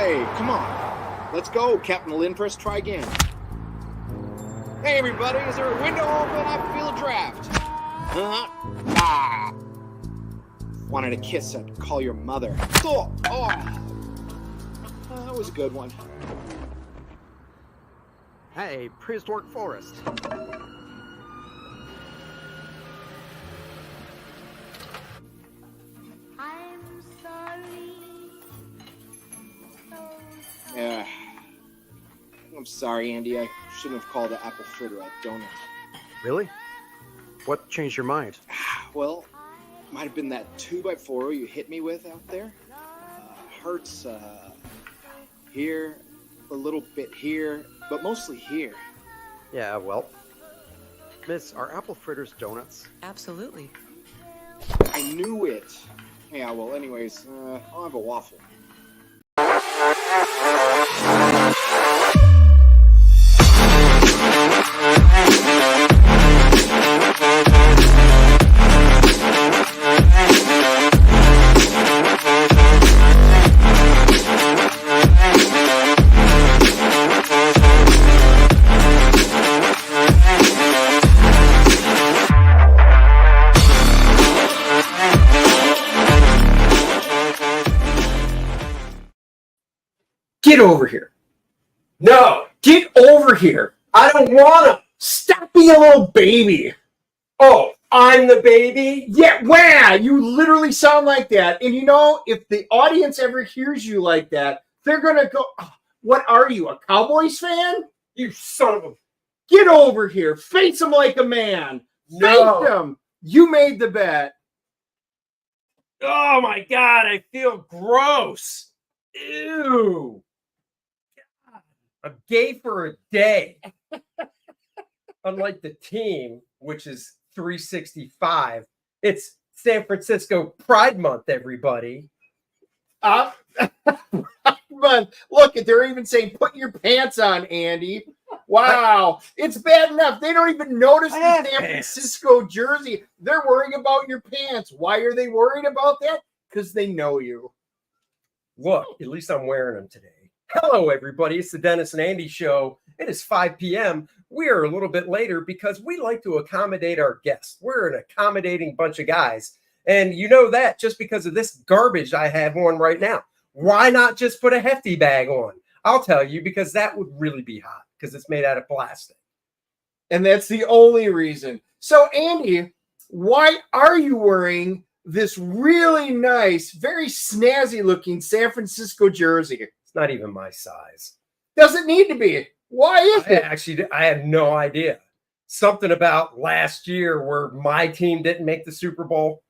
Hey, come on. Let's go, Captain Lindpress. Try again. Hey, everybody, is there a window open? I feel a draft. Wanted a kiss and call your mother. That was a good one. Hey, prehistoric forest. I'm sorry. So sorry. Yeah. I'm sorry, Andy. I shouldn't have called the apple fritter a donut. Really? What changed your mind? Well, might have been that 2x4 you hit me with out there. Hurts here, a little bit here, but mostly here. Yeah, well, Miss, are apple fritters donuts? Absolutely. I knew it. Yeah, well, anyways, I'll have a waffle. Get over here. No, get over here. I don't want to. Stop being a little baby. Oh, I'm the baby? Yeah, wow, you literally sound like that. And you know, if the audience ever hears you like that, they're going to go, oh, what are you, a Cowboys fan? You son of a... Get over here. Face him like a man. No. Face him. You made the bet. Oh, my God, I feel gross. Ew. I'm gay for a day. Unlike the team, which is 365, it's San Francisco Pride Month, everybody. Pride Month. Look, they're even saying, put your pants on, Andy. Wow. It's bad enough. They don't even notice the San Francisco jersey. They're worrying about your pants. Why are they worried about that? Because they know you. Look, at least I'm wearing them today. Hello, everybody. It's the Dennis and Andy Show. It is 5 p.m. We are a little bit later because we like to accommodate our guests. We're an accommodating bunch of guys. And you know that just because of this garbage I have on right now. Why not just put a hefty bag on? I'll tell you, because that would really be hot because it's made out of plastic. And that's the only reason. So, Andy, why are you wearing this really nice, very snazzy looking San Francisco jersey? Not even my size. Doesn't need to be. Why is it? Actually, I have no idea. Something about last year where my team didn't make the Super Bowl.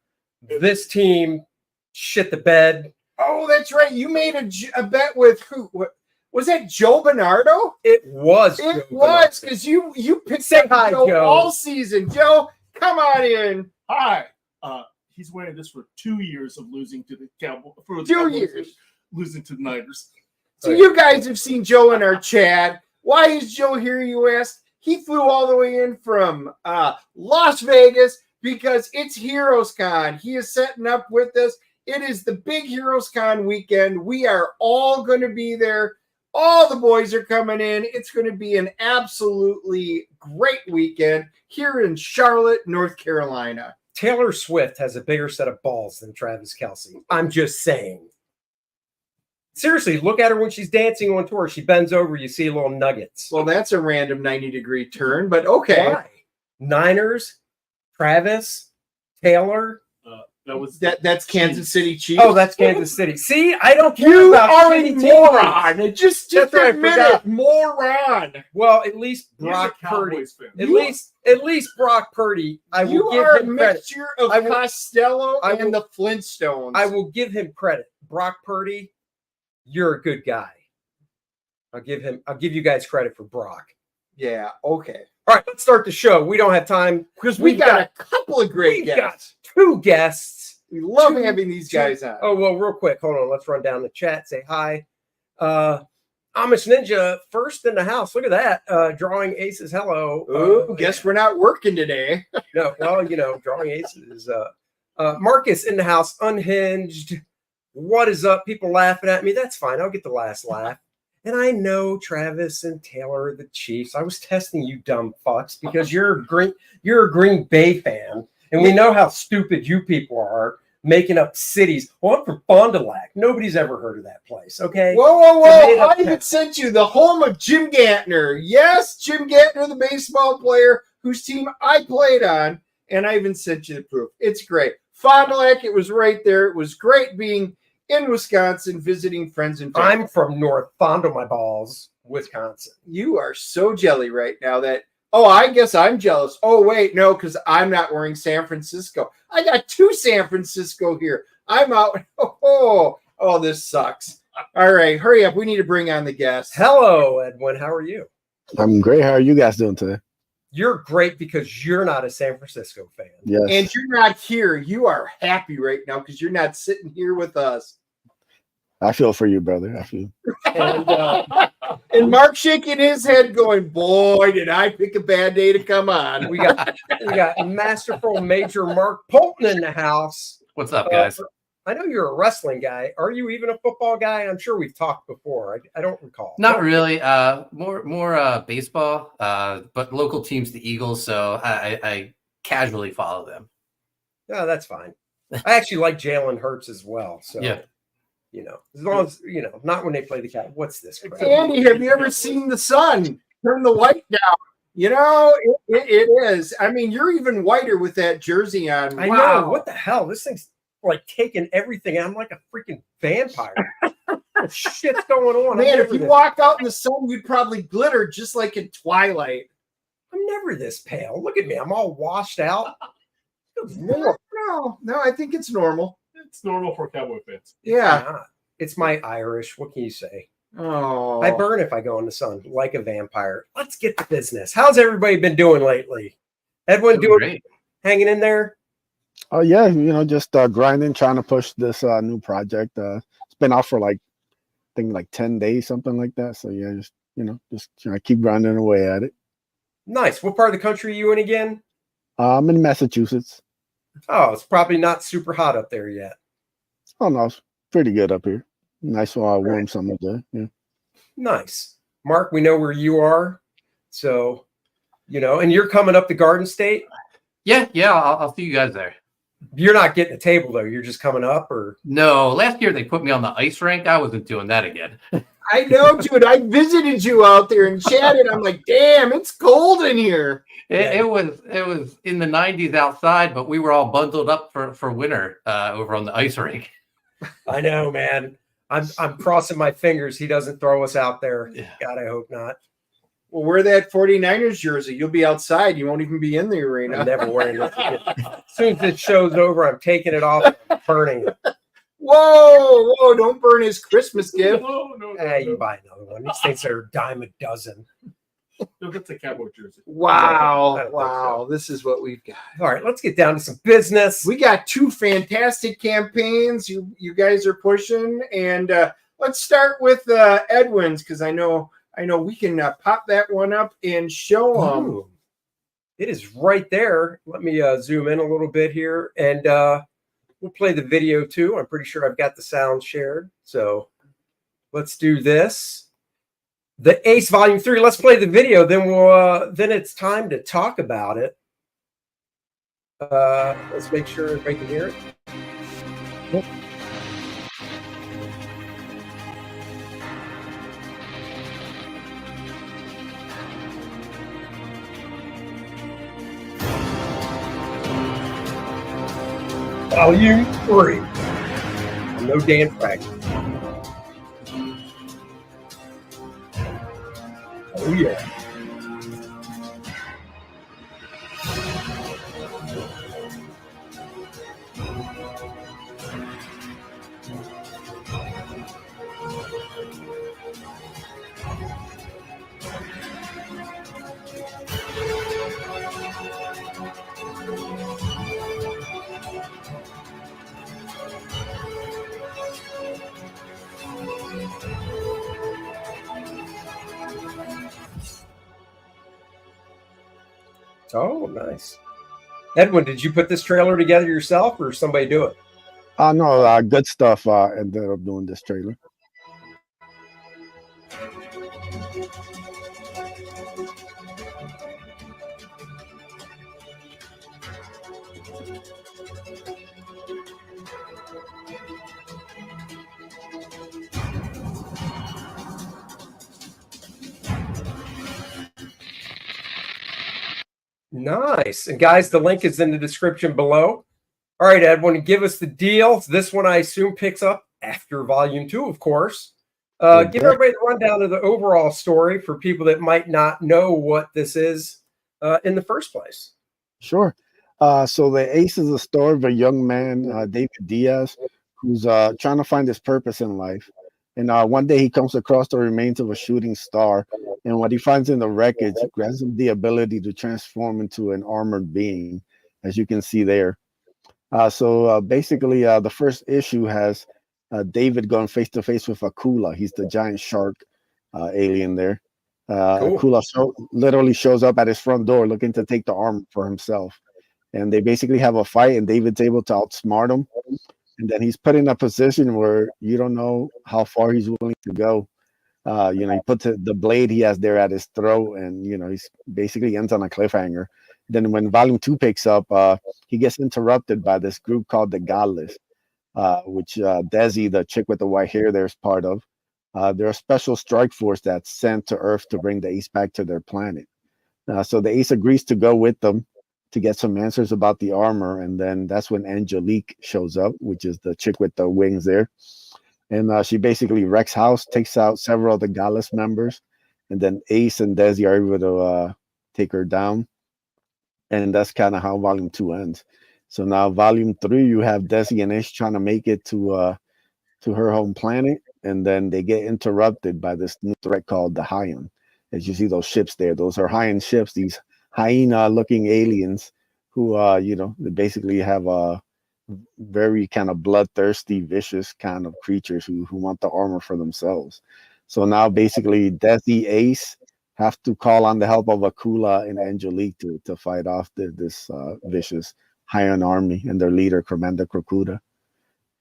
This team shit the bed. Oh, that's right. You made a bet with who? What was that? Joe Bernardo? It was. It was because you picked up Joe all season. Joe, come on in. Hi. He's wearing this for 2 years of losing to the Cowboys. For 2 years. Losing to the Niners. So you guys have seen Joe in our chat. Why is Joe here, you ask? He flew all the way in from Las Vegas because it's Heroes Con. He is setting up with us. It is the big Heroes Con weekend. We are all going to be there. All the boys are coming in. It's going to be an absolutely great weekend here in Charlotte, North Carolina. Taylor Swift has a bigger set of balls than Travis Kelce. I'm just saying. Seriously, look at her when she's dancing on tour. She bends over, you see little nuggets. Well, that's a random 90-degree turn, but okay. Why? Niners, Travis, Taylor. That's Kansas City Chiefs. Oh, that's Kansas City. See, I don't care about any moron. Just admit it, moron. Well, at least Brock Purdy. At least Brock Purdy. I will give him credit. Mixture of Costello and the Flintstones. I will give him credit. Brock Purdy. You're a good guy. I'll give you guys credit for Brock. Yeah, okay. All right, let's start the show. We don't have time because we got a couple of great guests. Got 2 guests. We love having these guys on. Oh, well, real quick. Hold on. Let's run down the chat. Say hi. Amish Ninja, first in the house. Look at that. Drawing Aces. Hello. Oh, guess we're not working today. No, well, Drawing Aces. Marcus in the house. Unhinged. What is up? People laughing at me. That's fine. I'll get the last laugh. And I know Travis and Taylor are the Chiefs. I was testing you dumb fucks because you're a Green Bay fan. And we know how stupid you people are making up cities. Well, I'm from Fond du Lac. Nobody's ever heard of that place, okay? Whoa. I even sent you the home of Jim Gantner. Yes, Jim Gantner, the baseball player whose team I played on. And I even sent you the proof. It's great. Fond du Lac, it was right there. It was great being in Wisconsin, visiting friends and family. I'm from North Fondle My Balls, Wisconsin. You are so jelly right now that, I guess I'm jealous. Oh, wait, no, because I'm not wearing San Francisco. I got 2 San Francisco here. I'm out. Oh, this sucks. All right, hurry up. We need to bring on the guest. Hello, Edwin. How are you? I'm great. How are you guys doing today? You're great because you're not a San Francisco fan. Yes. And you're not here. You are happy right now because you're not sitting here with us. I feel for you, brother. I feel. And Mark shaking his head going, boy, did I pick a bad day to come on. We got masterful Major Mark Poulton in the house. What's up, guys? I know you're a wrestling guy. Are you even a football guy? I'm sure we've talked before. I don't recall. Not really. More baseball, but local team's the Eagles, so I casually follow them. Yeah, that's fine. I actually like Jalen Hurts as well. So yeah. As long as, not when they play the cat. What's this? Andy, have you ever seen the sun turn the white down? It is. I mean, you're even whiter with that jersey on. I know. What the hell? This thing's like taking everything. I'm like a freaking vampire. What shit's going on? Man, if you walked out in the sun, you'd probably glitter just like in Twilight. I'm never this pale. Look at me. I'm all washed out. No, I think it's normal. It's normal for Cowboy fans. Yeah. It's my Irish. What can you say? Oh. I burn if I go in the sun like a vampire. Let's get to business. How's everybody been doing lately? Edwin, doing great. Hanging in there? Oh, yeah. Just grinding, trying to push this new project. It's been out for I think 10 days, something like that. So, yeah, just trying to keep grinding away at it. Nice. What part of the country are you in again? I'm in Massachusetts. Oh, it's probably not super hot up there yet. Oh, no, it's pretty good up here. Nice warm summer day. Yeah. Nice. Mark, we know where you are. So, and you're coming up to Garden State? Yeah, I'll see you guys there. You're not getting a table, though. You're just coming up, or? No, last year they put me on the ice rink. I wasn't doing that again. I know, dude. I visited you out there and chatted. I'm like, damn, it's cold in here. It was in the 90s outside, but we were all bundled up for winter over on the ice rink. I know, man. I'm crossing my fingers he doesn't throw us out there. Yeah. God, I hope not. Well, wear that 49ers jersey. You'll be outside. You won't even be in the arena. I'm never wearing it. As soon as this show's over, I'm taking it off and burning it. Whoa, don't burn his Christmas gift. No. You buy another one. These things are a dime a dozen. No, that's a Cowboy jersey. Wow. This is what we've got. All right, let's get down to some business. We got 2 fantastic campaigns you guys are pushing. And let's start with Edwin's, because I know we can pop that one up and show them. It is right there. Let me zoom in a little bit here, and we'll play the video too. I'm pretty sure I've got the sound shared. So let's do this. The Ace Volume 3. Let's play the video. Then it's time to talk about it. Let's make sure everybody can hear it. Yep. Volume 3. No Dan Fraction. Oh, yeah. Oh, nice. Edwin, did you put this trailer together yourself or somebody do it? No, good stuff. Ended up doing this trailer. Nice. And guys, the link is in the description below. All right, Edwin, give us the deal. This one, I assume, picks up after volume 2, of course. Give everybody the rundown of the overall story for people that might not know what this is in the first place. Sure. So the Ace is a story of a young man, David Diaz, who's trying to find his purpose in life. And one day he comes across the remains of a shooting star. And what he finds in the wreckage grants him the ability to transform into an armored being, as you can see there. So basically, the first issue has David going face to face with Akula. He's the giant shark alien there. Cool. Akula literally shows up at his front door looking to take the armor for himself. And they basically have a fight, and David's able to outsmart him. And then he's put in a position where you don't know how far he's willing to go. He puts the blade he has there at his throat, and he's basically ends on a cliffhanger. Then when volume 2 picks up, he gets interrupted by this group called the Godless, which Desi, the chick with the white hair, there is part of. They're a special strike force that's sent to Earth to bring the Ace back to their planet. So the Ace agrees to go with them to get some answers about the armor, and then that's when Angelique shows up, which is the chick with the wings there. And she basically wrecks house, takes out several of the Godless members, and then Ace and Desi are able to take her down. And that's kind of how volume 2 ends. So now volume 3, you have Desi and Ace trying to make it to her home planet, and then they get interrupted by this new threat called the Hyan. As you see those ships there, those are Hyan ships, these hyena-looking aliens who, they basically have a very kind of bloodthirsty, vicious kind of creatures who want the armor for themselves. So now basically Desi, Ace have to call on the help of Akula and Angelique to fight off this vicious Hyan army and their leader, Commander Krokuda.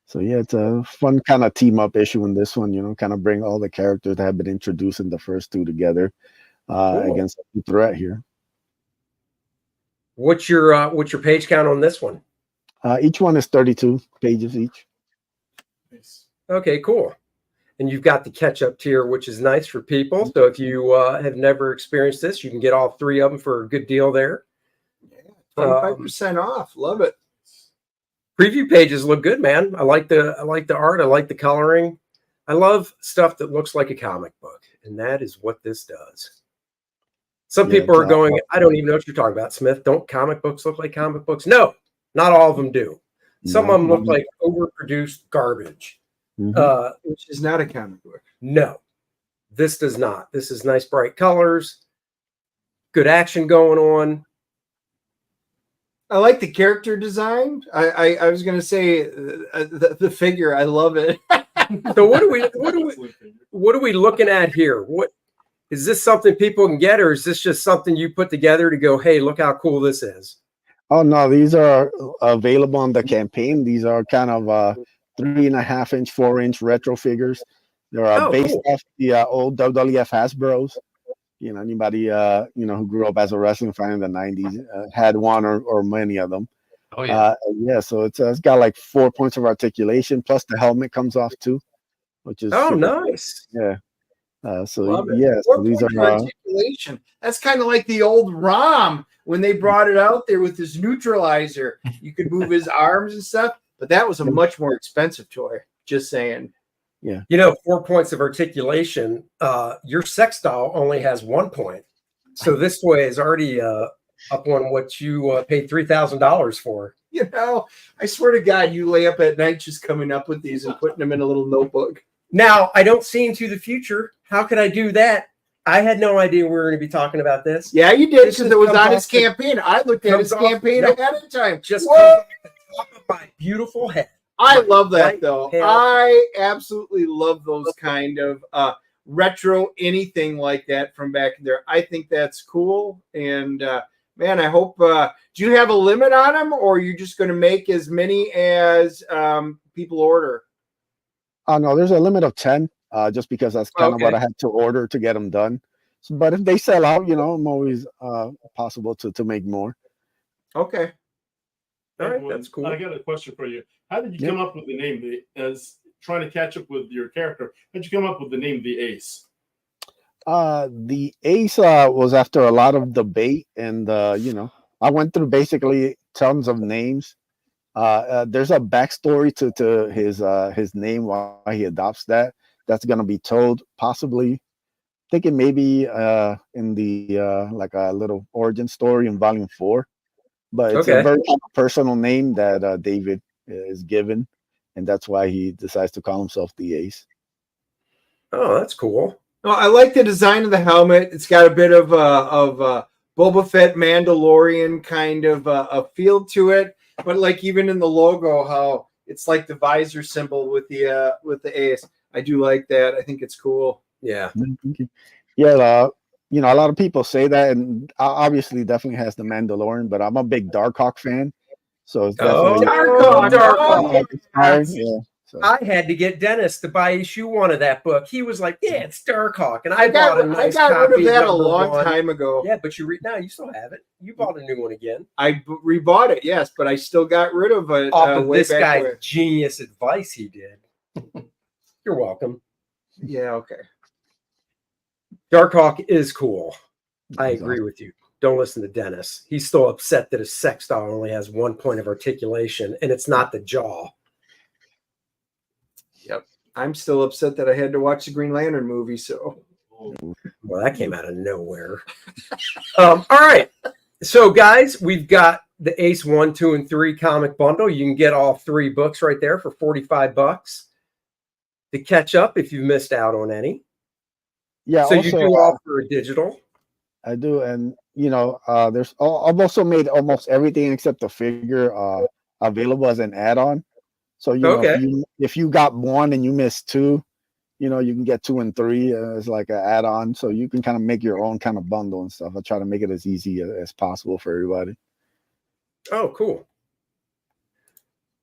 So yeah, it's a fun kind of team up issue in this one, kind of bring all the characters that have been introduced in the first 2 together against a threat here. What's your page count on this one? Each one is 32 pages each. Nice. Okay, cool. And you've got the catch-up tier, which is nice for people. So if you have never experienced this, you can get all 3 of them for a good deal there. Yeah, 25% off. Love it. Preview pages look good, man. I like the art. I like the coloring. I love stuff that looks like a comic book, and that is what this does. Some people are going, I don't even know what you're talking about, Smith. Don't comic books look like comic books? No, not all of them do. Some of them look like overproduced garbage. Which is not a comic book. No, this does not. This is nice, bright colors, good action going on. I like the character design. I was going to say the figure. I love it. So what are we looking at here? What is this, something people can get, or is this just something you put together to go, hey, look how cool this is? Oh no, these are available on the campaign. These are kind of 3.5-inch, 4-inch retro figures. They're based off the old WWF Hasbro's. Anybody who grew up as a wrestling fan in the 90s had one or many of them. Oh yeah. So it's got like 4 points of articulation, plus the helmet comes off too, which is nice. Cool. Yeah. So these are articulation. That's kind of like the old ROM when they brought it out there with this neutralizer. You could move his arms and stuff, but that was a much more expensive toy. Just saying. Yeah. 4 points of articulation. Your sex doll only has 1 point. So this toy is already up on what you paid $3,000 for. I swear to God, you lay up at night just coming up with these and putting them in a little notebook. Now, I don't see into the future. How could I do that? I had no idea we were going to be talking about this. Yeah, you did, because it was on his campaign. I looked at his campaign ahead of time. Just comes off the top of my beautiful head. I love that, though. I absolutely love those kind of retro anything like that from back there. I think that's cool. And Man, I hope. Do you have a limit on them, or are you just going to make as many as people order? No, there's a limit of 10, just because that's kind of what Okay. I had to order to get them done. So, but if they sell out, I'm always possible to make more. Okay. All right, Edwin, that's cool. I got a question for you. How did you Yeah. come up with the name? As trying to catch up with your character, how did you come up with the name the Ace? The Ace was after a lot of debate, and I went through basically tons of names. There's a backstory to his name, why he adopts that. That's gonna be told possibly, thinking maybe in the like a little origin story in Volume 4. But it's a Okay. very personal name that David is given, and that's why he decides to call himself the Ace. Oh, that's cool. Well, I like the design of the helmet. It's got a bit of Boba Fett Mandalorian kind of a feel to it, but like even in the logo, how it's like the visor symbol with the Ace. I do like that. I think it's cool. Yeah. Yeah, a lot of people say that, and obviously definitely has the Mandalorian, but I'm a big Darkhawk fan, so it's definitely Darkhawk. inspired. Yeah, so. I had to get Dennis to buy issue 1 of that book. He was like, "Yeah, it's Darkhawk," and I bought a got nice rid copy of that a number long 1. time ago. Yeah, but you read now. You still have it. You bought a new one again. I rebought it, yes, but I still got rid of it. Off of way this back guy's when. genius advice he did. You're welcome. Yeah, okay. Darkhawk is cool. I That's agree awesome. with you. Don't listen to Dennis. He's still upset that his sex doll only has 1 point of articulation, and it's not the jaw. Yep. I'm still upset that I had to watch the Green Lantern movie, so. Well, that came out of nowhere. All right. So, guys, we've got the Ace 1, 2, and 3 comic bundle. You can get all 3 books right there for $45 to catch up if you've missed out on any. Yeah, So also, you do offer a digital. I do, and there's I've also made almost everything except the figure available as an add-on. So Okay. if you got 1 and you missed 2, you can get 2 and 3 as like an add-on. So you can kind of make your own kind of bundle and stuff. I try to make it as easy as possible for everybody. Oh, cool.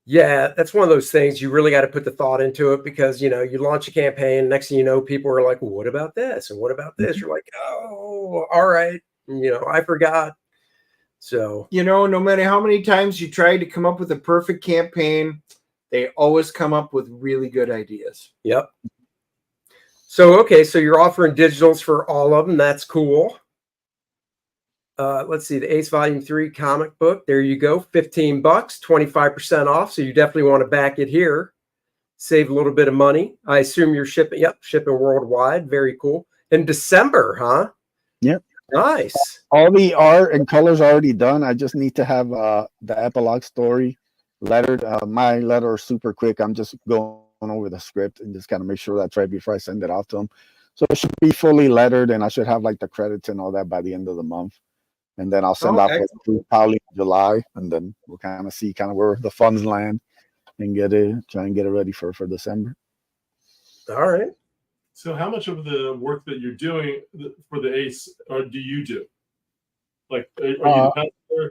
Yeah, that's one of those things you really got to put the thought into it, because you launch a campaign, next thing you know, people are like, well, what about this? And what about this? You're like, oh, all right. I forgot. So, No matter how many times you try to come up with a perfect campaign, they always come up with really good ideas. yep. So, okay, so you're offering digitals for all of them. That's cool. Let's see, the Ace Volume 3 comic book. There you go, $15, 25% off. So you definitely want to back it here. Save a little bit of money. I assume you're shipping. Yep, shipping worldwide. Very cool. In December, huh? Yep. Nice. All the art and colors are already done. I just need to have the epilogue story lettered. My letter is super quick. I'm just going over the script and just kind of make sure that's right before I send it out to them. So it should be fully lettered, and I should have like the credits and all that by the end of the month. And then I'll send out for probably July, and then we'll kind of see where the funds land and try and get it ready for December. All right. So, how much of the work that you're doing for the Ace do you do? Like, are you the penciler?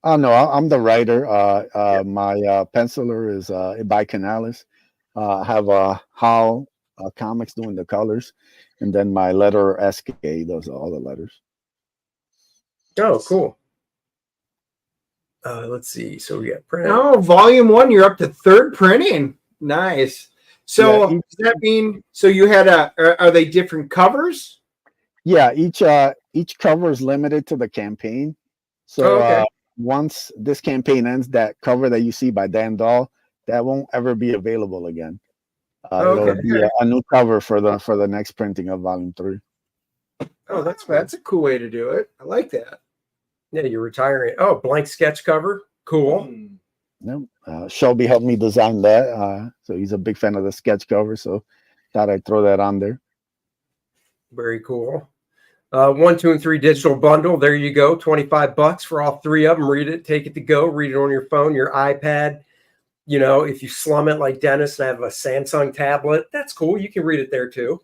Oh no, I'm the writer. My penciler is by Canales. I have Hal Comics doing the colors, and then my letterer SK does all the letters. Oh, cool. Let's see. So we got print. Oh, Volume 1, you're up to 3rd printing. Nice. So does that mean you had are they different covers? Yeah, each cover is limited to the campaign. So once this campaign ends, that cover that you see by Dan Dahl, that won't ever be available again. It'll be a new cover for the next printing of Volume 3. Oh, that's a cool way to do it. I like that. Yeah, you're retiring. Oh, blank sketch cover. Cool. Shelby helped me design that. So he's a big fan of the sketch cover. So thought I'd throw that on there. Very cool. 1, 2, and 3 digital bundle. There you go. $25 for all 3 of them. Read it, take it to go. Read it on your phone, your iPad. If you slum it like Dennis and have a Samsung tablet, that's cool. You can read it there too.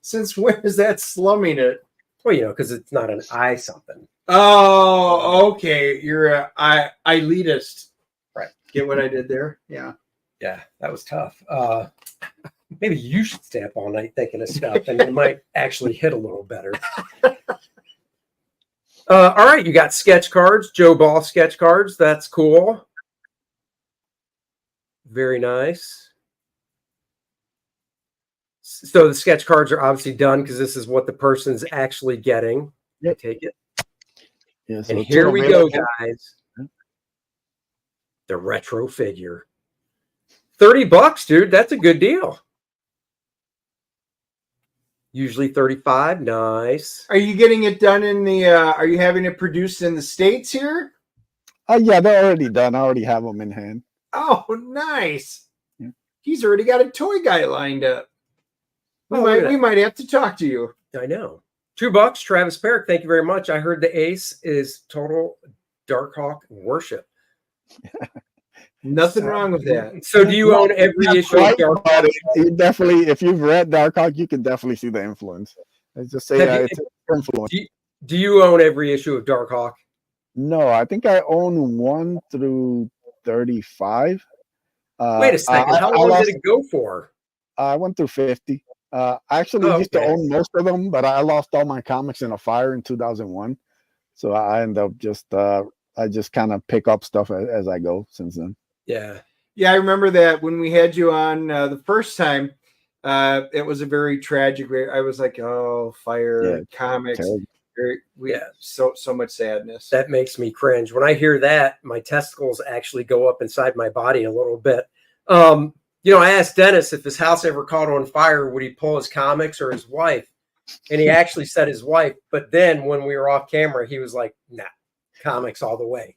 Since when is that slumming it? Well, because it's not an I something. Oh, okay. You're a elitist. Right. Get what I did there? Yeah. Yeah, that was tough. Maybe you should stay up all night thinking of stuff, and it might actually hit a little better. All right, you got sketch cards, Joe Ball sketch cards. That's cool. Very nice. So the sketch cards are obviously done because this is what the person's actually getting. Yep. I take it. Yeah, so And it's here we go, available. guys. The retro figure. $30, dude. That's a good deal. Usually 35. Nice. Are you getting it done in the? Are you having it produced in the States here? Yeah, they're already done. I already have them in hand. Oh, nice. Yeah. He's already got a toy guy lined up. We might have to talk to you. I know. $2, Travis Perrick. Thank you very much. I heard the ace is total Darkhawk worship. Nothing wrong with that. So do you own every issue of Darkhawk? But you definitely, if you've read Darkhawk, you can definitely see the influence. Let's just say it's an influence. Do you own every issue of Darkhawk? No, I think I own 1 through 35. Wait a second. How long did it go for? I went through 50. I actually used to own most of them, but I lost all my comics in a fire in 2001. So I end up I just kind of pick up stuff as I go since then. Yeah. Yeah, I remember that when we had you on the first time, it was a very tragic. I was like, oh, fire, comics. So much sadness. That makes me cringe. When I hear that, my testicles actually go up inside my body a little bit. I asked Dennis if his house ever caught on fire, would he pull his comics or his wife? And he actually said his wife. But then when we were off camera, he was like, nah, comics all the way.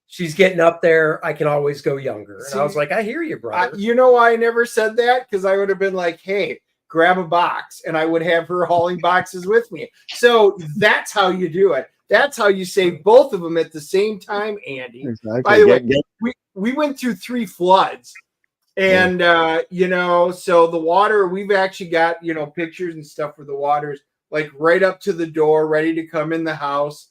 She's getting up there. I can always go younger. And I was like, I hear you, brother. You know why I never said that? Because I would have been like, hey, grab a box. And I would have her hauling boxes with me. So that's how you do it. That's how you save both of them at the same time, Andy. Exactly. By the way, we went through 3 floods. And, so the water, we've actually got, pictures and stuff for the waters, like right up to the door, ready to come in the house.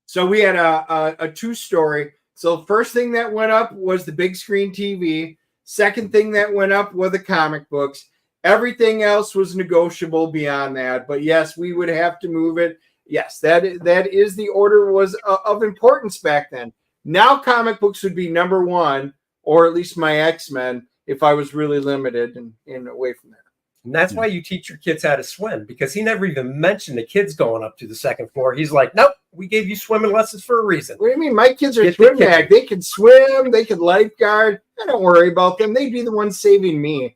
So we had a 2-story. So the first thing that went up was the big screen TV. Second thing that went up were the comic books. Everything else was negotiable beyond that. But yes, we would have to move it. Yes, that is the order was of importance back then. Now comic books would be number 1. Or at least my X-Men, if I was really limited and away from that. And that's why you teach your kids how to swim, because he never even mentioned the kids going up to the 2nd floor. He's like, nope, we gave you swimming lessons for a reason. What do you mean? My kids are swim mag. They can swim. They can lifeguard. I don't worry about them. They'd be the ones saving me.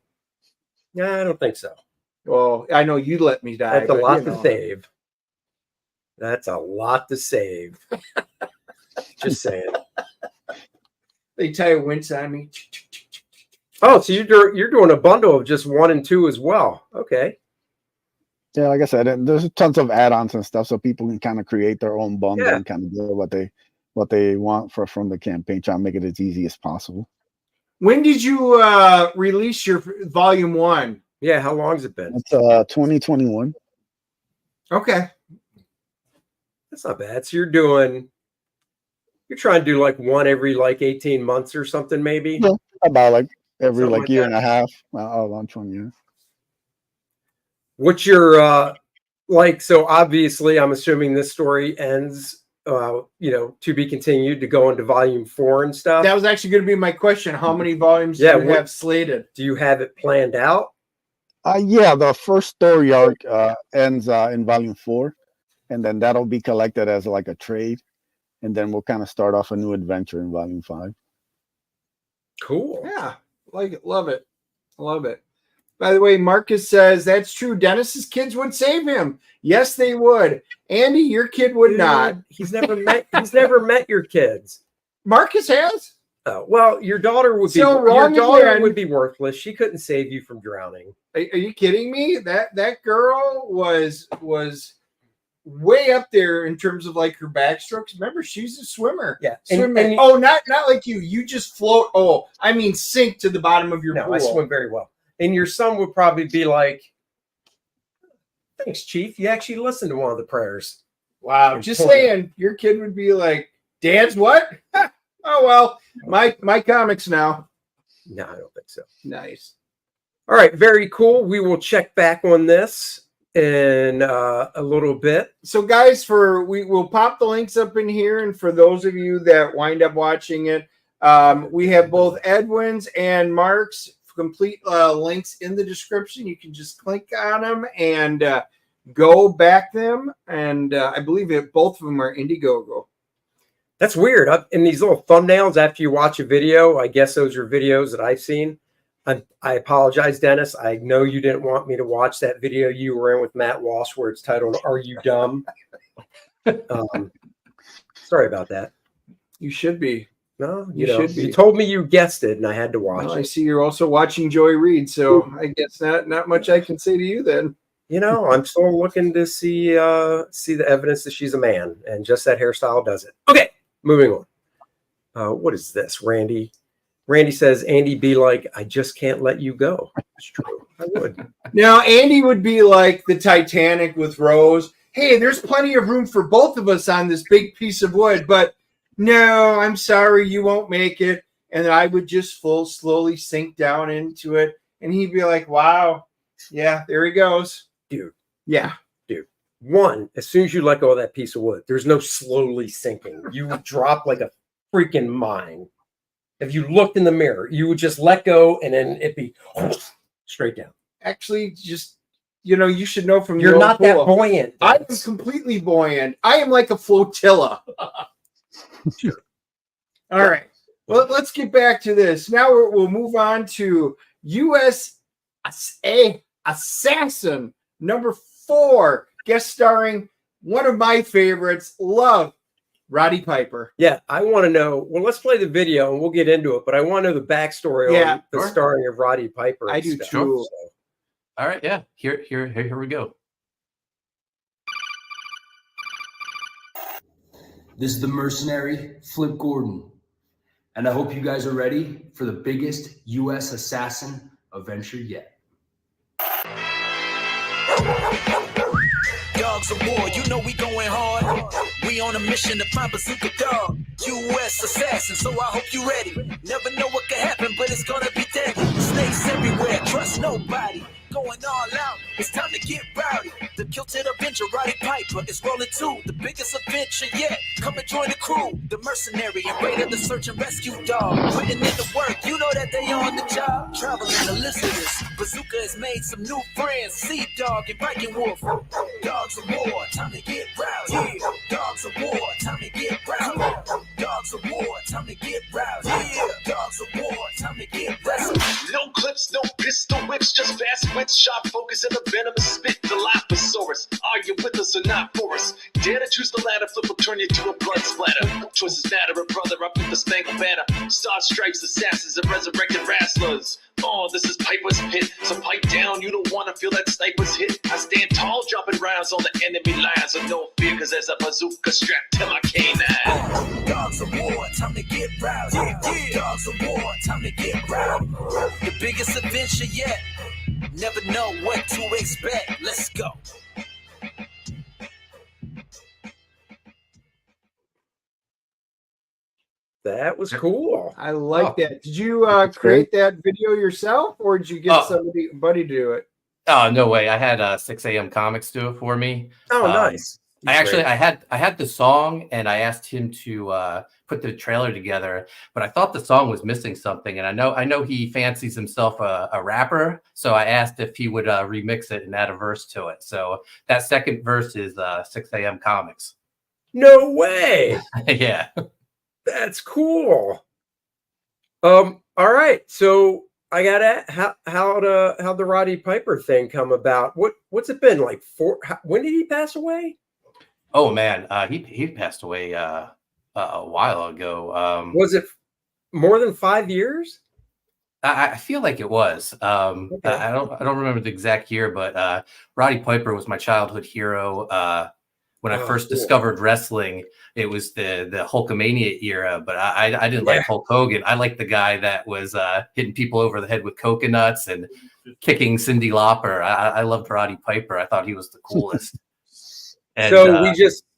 Yeah, I don't think so. Well, I know you let me die. That's a lot to save. That's a lot to save. Just saying. They tie a winch on me. Oh, so you're doing a bundle of just 1 and 2 as well. Okay. Yeah, like I said, there's tons of add-ons and stuff, so people can kind of create their own bundle and kind of do what they want from the campaign, try to make it as easy as possible. When did you release your volume 1? Yeah, how long has it been? It's 2021. Okay. That's not bad. So you're trying to do like 1 every 18 months or something, maybe? Yeah, about every Something like year that. and a half. I'll launch one year. What's your so obviously I'm assuming this story ends to be continued to go into volume 4 and stuff. That was actually going to be my question. How many volumes do you have slated? Do you have it planned out? Yeah, the first story arc ends in volume 4, and then that'll be collected as like a trade. And then we'll kind of start off a new adventure in volume 5. Cool. Yeah, like it. Love it. Love it. By the way, Marcus says that's true. Dennis's kids would save him. Yes, they would. Andy, your kid would not. He's never met your kids. Marcus has? Oh, well, your daughter would be would be worthless. She couldn't save you from drowning. Are you kidding me? That girl was way up there in terms of like her backstrokes. Remember, she's a swimmer. Yeah. Not like you. You just float. Oh, I mean, sink to the bottom of your pool. I swim very well. And your son would probably be like Thanks, Chief. You actually listened to one of the prayers. Wow, just saying, your kid would be like, "Dad's what?" Oh well, my comics now. No, I don't think so. Nice. All right, very cool. We will check back on this in a little bit. So, guys, we will pop the links up in here, and for those of you that wind up watching it, we have both Edwin's and Mark's complete links in the description. You can just click on them and go back them, and I believe both of them are Indiegogo. That's weird. In these little thumbnails, after you watch a video, I guess those are videos that I've seen. I apologize, Dennis. I know you didn't want me to watch that video you were in with Matt Walsh where it's titled, "Are You Dumb?" Sorry about that. You should be. No, you should be. You told me you guessed it, and I had to watch well, it. I see you're also watching Joy Reid, so I guess not much I can say to you then. I'm still looking to see the evidence that she's a man, and just that hairstyle does it. Okay, moving on. What is this, Randy? Randy says, Andy be like, "I just can't let you go." It's true. I would. Now, Andy would be like the Titanic with Rose. Hey, there's plenty of room for both of us on this big piece of wood, but no, I'm sorry, you won't make it. And I would just slowly sink down into it. And he'd be like, wow, yeah, there he goes. Dude. Yeah. Dude. One, as soon as you let go of that piece of wood, there's no slowly sinking. You would drop like a freaking mine. If you looked in the mirror, you would just let go and then it'd be straight down. Actually, just, you should know from you're not that buoyant. I am completely buoyant. I am like a flotilla. Sure. All right. Well, let's get back to this. Now we'll move on to USA Assassin number 4, guest starring one of my favorites, love, Roddy Piper. Yeah, I want to know. Well, let's play the video and we'll get into it. But I want to know the backstory on the starring of Roddy Piper. I do too. So. All right, yeah. Here we go. This is the mercenary, Flip Gordon. And I hope you guys are ready for the biggest U.S. assassin adventure yet. Dogs of war, you know we going hard. We on a mission to find Bazooka Dog, U.S. assassin, so I hope you ready. Never know what could happen, but it's gonna be deadly. Snakes everywhere, trust nobody. Going all out, it's time to get rowdy. The kilted Avenger, Roddy Piper, is rolling too. The biggest adventure yet. Come and join the crew. The mercenary and raider, the search and rescue dog. Putting in the work, you know that they on the job. Traveling the listeners, Bazooka has made some new friends. Sea Dog and Viking Wolf. Dogs of war, time to get rowdy. Yeah. Dogs of war, time to get rowdy. Dogs of war, time to get rowdy. Yeah. Dogs of war, time to get rowdy. No clips, no pistol whips, just fast wits, sharp focus, and a venomous spit. The Dilophosaurus, are you with us or not for us? Dare to choose the ladder, flip will turn you to a blood splatter. Choices matter, a brother up with the spangled banner. Star stripes, assassins, and resurrected wrestlers. Oh, this is Piper's pit, so pipe down, you don't want to feel that sniper's hit. I stand tall, dropping rounds on the enemy lines, so no fear, cause there's a bazooka strapped to my canine. Dogs of war, time to get rowdy. Yeah. Dogs of war, time to get rowdy. The biggest adventure yet. Never know what to expect. Let's go. That was cool. I like that. Did you create that video yourself, or did you get somebody to do it? Oh, no way. I had 6 a.m. Comics do it for me. Oh, nice. I had the song, and I asked him to put the trailer together, but I thought the song was missing something. And I know he fancies himself a rapper, so I asked if he would remix it and add a verse to it. So that second verse is 6 a.m. Comics. No way. Yeah. That's cool. All right. So I got how the Roddy Piper thing come about? What's it been like? When did he pass away? Oh man, he passed away a while ago. Was it more than 5 years? I feel like it was. Okay. I don't remember the exact year, but Roddy Piper was my childhood hero. when I first cool. discovered wrestling, it was the Hulkamania era, but I didn't like Hulk Hogan. I liked the guy that was hitting people over the head with coconuts and kicking Cyndi Lauper. I loved Roddy Piper. I thought he was the coolest. And, so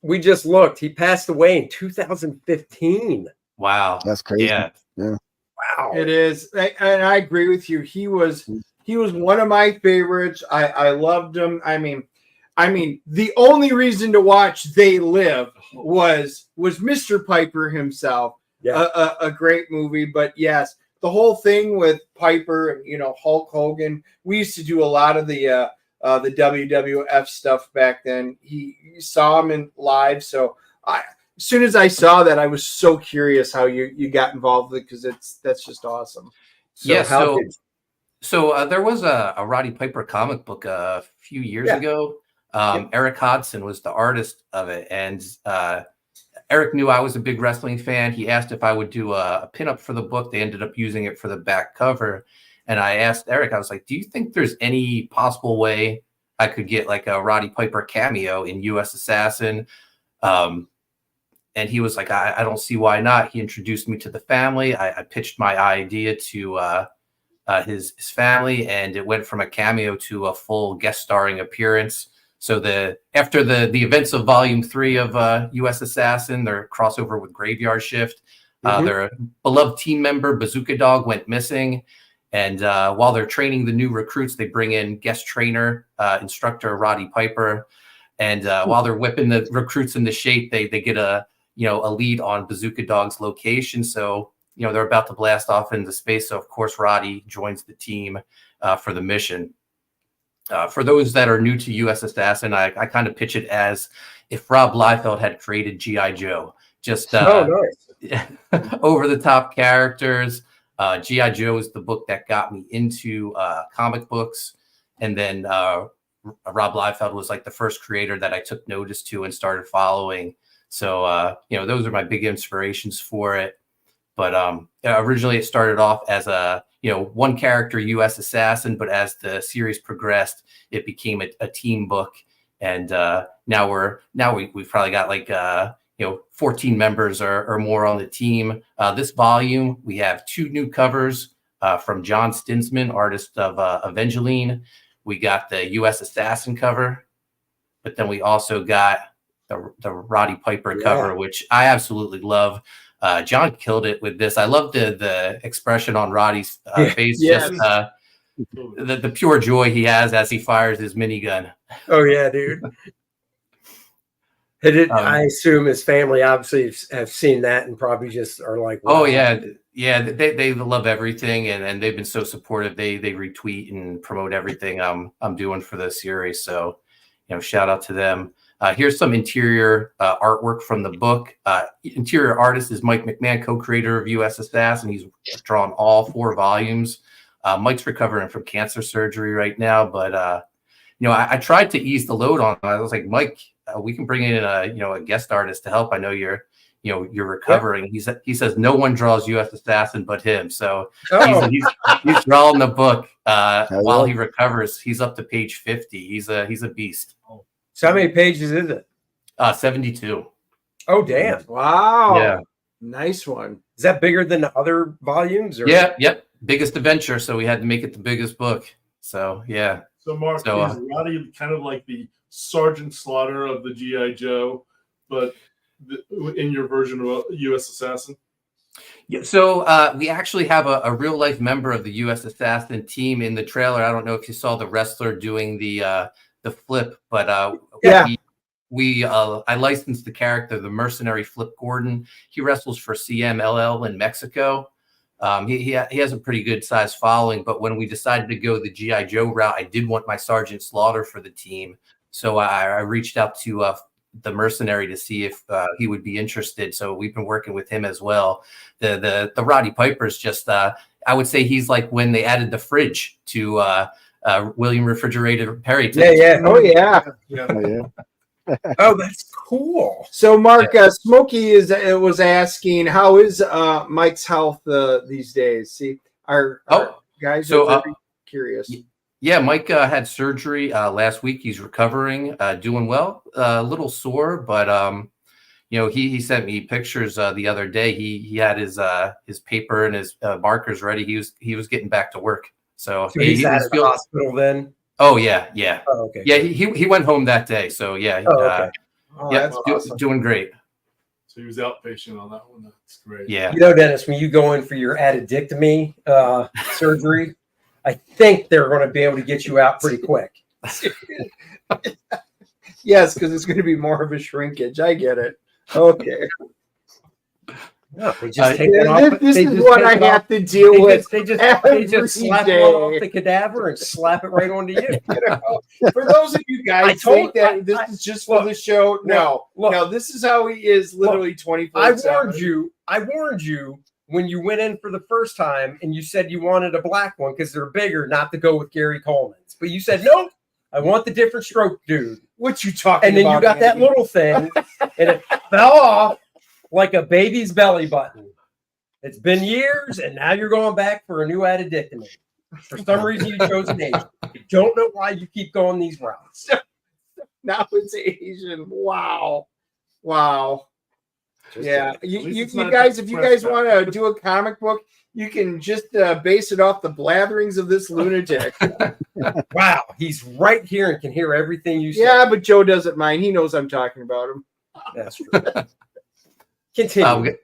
we just looked. He passed away in 2015. Wow, That's crazy. Yeah. Wow, It is, and I agree with you. He was one of my favorites. I loved him. I mean, the only reason to watch They Live was Mr. Piper himself. Yeah. A great movie. But yes, the whole thing with Piper, Hulk Hogan. We used to do a lot of the WWF stuff back then. You saw him in live, so as soon as I saw that, I was so curious how you got involved with it, because that's just awesome. So there was a Roddy Piper comic book a few years ago. Eric Hodson was the artist of it, and Eric knew I was a big wrestling fan. He asked if I would do a pinup for the book. They ended up using it for the back cover, and I asked Eric, I was like, "Do you think there's any possible way I could get like a Roddy Piper cameo in U.S. Assassin?" And he was like, I don't see why not. He introduced me to the family. I pitched my idea to his family, and it went from a cameo to a full guest starring appearance. So after the events of Volume 3 of U.S. Assassin, their crossover with Graveyard Shift, their beloved team member Bazooka Dog went missing, and while they're training the new recruits, they bring in guest trainer instructor Roddy Piper, and while they're whipping the recruits into shape, they get a lead on Bazooka Dog's location. So they're about to blast off into space. So of course Roddy joins the team for the mission. For those that are new to U.S. Assassin, I kind of pitch it as if Rob Liefeld had created G.I. Joe. Just nice. Over the top characters. G.I. Joe is the book that got me into comic books. And then Rob Liefeld was like the first creator that I took notice to and started following. So, those are my big inspirations for it. But originally it started off as a, one character U.S. Assassin, but as the series progressed, it became a team book. And now we've probably got like, 14 members or more on the team. This volume, we have 2 new covers from John Stinsman, artist of Evangeline. We got the U.S. Assassin cover, but then we also got the Roddy Piper cover, which I absolutely love. John killed it with this. I love the expression on Roddy's face, just the pure joy he has as he fires his minigun. Oh yeah, dude. I assume his family obviously have seen that and probably just are like, wow. Oh yeah. They love everything, and they've been so supportive. They retweet and promote everything I'm doing for the series. So, shout out to them. Here's some interior artwork from the book. Interior artist is Mike McMahon, co-creator of U.S. Assassin. He's drawn all 4 volumes. Mike's recovering from cancer surgery right now, but I tried to ease the load on him. I was like, Mike, we can bring in a guest artist to help. I know you're recovering. He says no one draws U.S. Assassin but him. So he's drawing the book while he recovers. He's up to page 50. He's a beast. So how many pages is it? 72. Oh, damn. Wow. Yeah. Nice one. Is that bigger than the other volumes? Or? Yep. Biggest adventure. So we had to make it the biggest book. So, yeah. So, Mark, is Roddy kind of like the Sergeant Slaughter of the G.I. Joe, but in your version of U.S. Assassin? Yeah, so we actually have a real life member of the U.S. Assassin team in the trailer. I don't know if you saw the wrestler doing the flip, but I licensed the character, the mercenary Flip Gordon. He wrestles for CMLL in Mexico. He has a pretty good size following, but when we decided to go the G.I. Joe route, I did want my Sergeant Slaughter for the team. So I reached out to the mercenary to see if he would be interested. So we've been working with him as well. The Roddy Piper's just, I would say he's like when they added the fridge to William Refrigerator Perry. Yeah. Oh, yeah. Oh, that's cool. So, Mark, Smokey was asking, how is Mike's health these days? See, our guys are very curious. Yeah, Mike had surgery last week. He's recovering, doing well. A little sore, but he sent me pictures the other day. He had his paper and his markers ready. He was getting back to work. So he's at the hospital then. Oh yeah. Oh, okay. Yeah, he went home that day. So yeah. Oh, okay. Yeah, awesome. Doing great. So he was outpatient on that one. That's great. Yeah. Dennis, when you go in for your addictomy surgery, I think they're going to be able to get you out pretty quick. Yes, because it's going to be more of a shrinkage. I get it. Okay. No, they just take it off. This is what I have to deal with. They just slap it off the cadaver and slap it right onto you. For those of you guys think that this is just for the show, no, this is how he is literally 24/7. I warned you when you went in for the first time and you said you wanted a black one because they're bigger, not to go with Gary Coleman's. But you said, nope, I want the different stroke dude. What you talking about? And then you got that little thing and it fell off like a baby's belly button. It's been years, and now you're going back for a new addictomy. For some reason, you chose an Asian. I don't know why you keep going these routes. Now it's Asian. Wow. Yeah, you guys, if you guys want to do a comic book, you can just base it off the blatherings of this lunatic. Wow, he's right here and can hear everything you say. Yeah, but Joe doesn't mind. He knows I'm talking about him. That's true. Continue.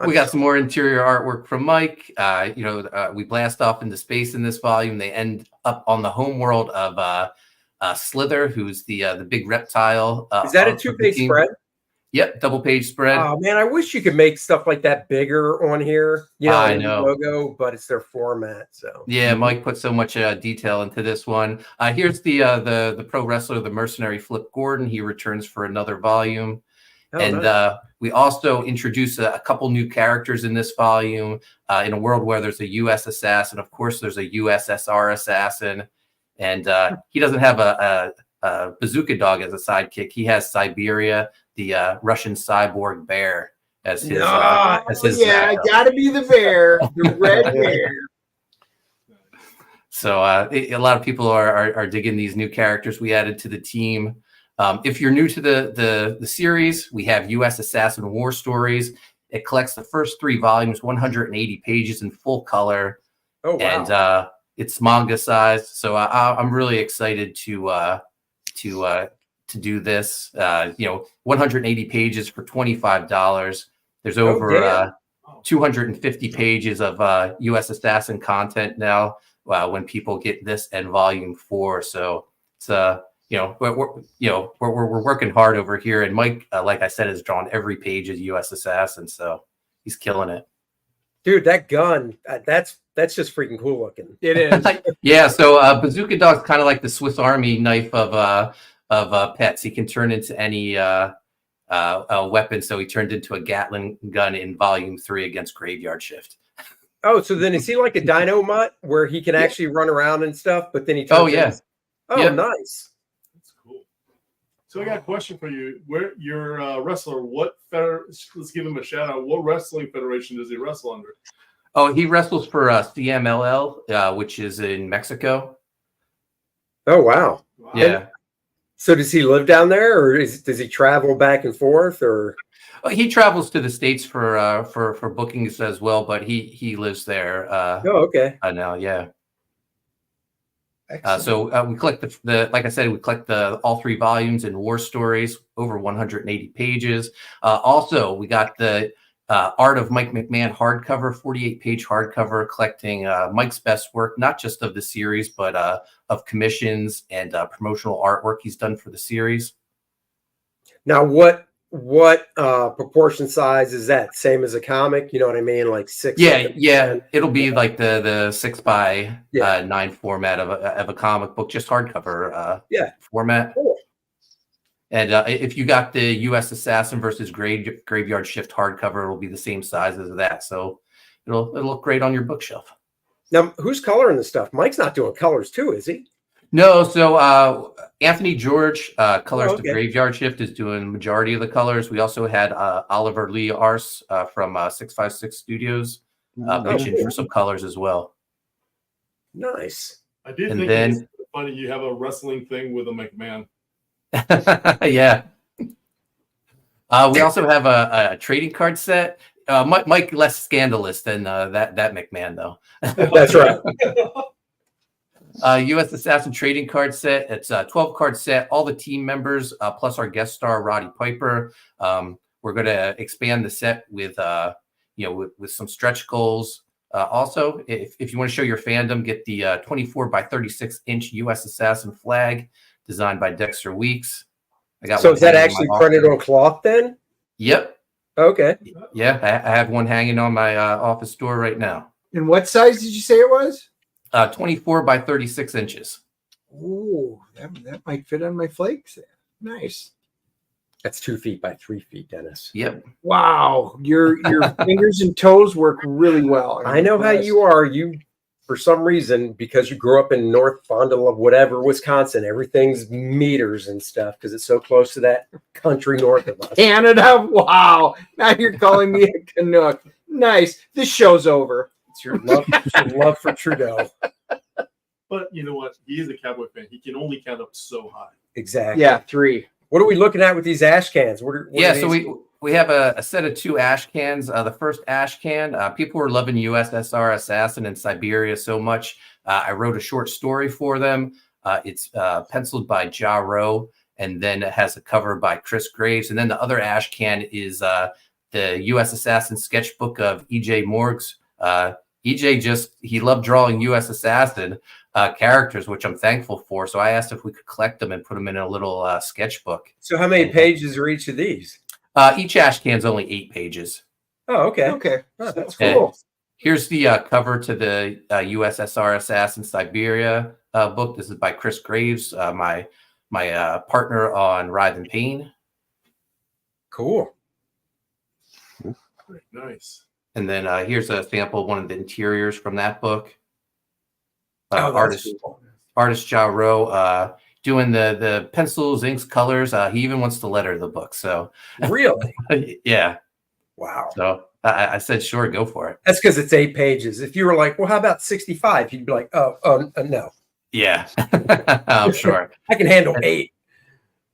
We got some more interior artwork from Mike. We blast off into space in this volume. They end up on the home world of Slither, who's the big reptile. Is that a 2-page spread? Yep, double-page spread. Oh man, I wish you could make stuff like that bigger on here. I know logo, but it's their format. So yeah, Mike put so much detail into this one. Here's the pro wrestler, the mercenary Flip Gordon. He returns for another volume. Nice. We also introduce a couple new characters in this volume in a world where there's a U.S. assassin. Of course, there's a USSR assassin. And he doesn't have a bazooka dog as a sidekick. He has Siberia, the Russian cyborg bear, as his. Yeah, gotta be the bear, the red bear. So a lot of people are digging these new characters we added to the team. If you're new to the series, we have U.S. Assassin War Stories. It collects the first 3 volumes, 180 pages in full color. Oh, wow. And it's manga sized. So I'm really excited to do this. 180 pages for $25. There's over 250 pages of U.S. Assassin content now when people get this and volume 4. So it's we're working hard over here, and Mike, like I said, has drawn every page of U.S. Assassin, so he's killing it. Dude, that gun, that's just freaking cool looking. It is. Yeah, so Bazooka Dog's kind of like the Swiss Army knife of pets. He can turn into any weapon, so he turned into a Gatling gun in Volume 3 against Graveyard Shift. Oh, so then is he like a dino mutt where he can actually run around and stuff, but then he turns nice. So I got a question for you. Where you're a wrestler, let's give him a shout out. What wrestling federation does he wrestle under? Oh, he wrestles for CMLL, which is in Mexico. Oh, wow. Yeah. So does he live down there, or does he travel back and forth, or? He travels to the States for bookings as well, but he lives there. Okay. Now, yeah. So we collect like I said, we collect all 3 volumes in War Stories, over 180 pages. Also, we got the Art of Mike McMahon hardcover, 48-page hardcover, collecting Mike's best work, not just of the series, but of commissions and promotional artwork he's done for the series. Now, what proportion size is that? Same as a comic? You know what I mean? Like 6. Yeah. It'll be like the 6x9 format of a comic book, just hardcover format. Cool. And if you got the U.S. Assassin versus Graveyard Shift hardcover, it'll be the same size as that. So it'll look great on your bookshelf. Now, who's coloring this stuff? Mike's not doing colors too, is he? No, so Anthony George, colors the Graveyard Shift, is doing the majority of the colors. We also had Oliver Lee Ars from 656 Studios mentioned for some colors as well. Nice. I did think funny. You have a wrestling thing with a McMahon. Yeah. We also have a trading card set. Mike less scandalous than that McMahon though. That's right. U.S. Assassin trading card set. It's a 12-card set. All the team members plus our guest star Roddy Piper. We're going to expand the set with with some stretch goals. Also, if you want to show your fandom, get the 24 by 36 inch U.S. Assassin flag designed by Dexter Weeks. I got. So is that actually printed on cloth then? Yep. Okay. Yeah, I have one hanging on my office door right now. And what size did you say it was? 24 by 36 inches. Ooh, that might fit on my flakes. Nice. That's 2 feet by 3 feet, Dennis. Yep. Wow, your fingers and toes work really well. I know how you are. You, for some reason, because you grew up in North Fond du Lac, whatever, Wisconsin, everything's meters and stuff because it's so close to that country north of us. Canada. Wow. Now you're calling me a Canuck. Nice. This show's over. It's your love for Trudeau. But you know what? He is a Cowboy fan. He can only count up so high. Exactly. Yeah, 3. What are we looking at with these ash cans? So we have a set of 2 ash cans. The first ash can, people were loving USSR Assassin in Siberia so much. I wrote a short story for them. It's penciled by Ja Rowe, and then it has a cover by Chris Graves. And then the other ash can is the U.S. Assassin sketchbook of E.J. Morgs. EJ he loved drawing U.S. Assassin characters, which I'm thankful for. So I asked if we could collect them and put them in a little sketchbook. So how many pages are each of these? Each ash can's only 8 pages. Oh, okay. Okay. Oh, that's And cool. here's the cover to the USSR Assassin Siberia book. This is by Chris Graves, my partner on Writhe and Pain. Cool. Very nice. And then here's a sample of one of the interiors from that book. Artist Ja Rowe doing the pencils, inks, colors. He even wants to letter the book. So really, yeah. Wow. So I said, sure, go for it. That's because it's 8 pages. If you were like, well, how about 65? You'd be like, no. Yeah, I'm sure. I can handle 8.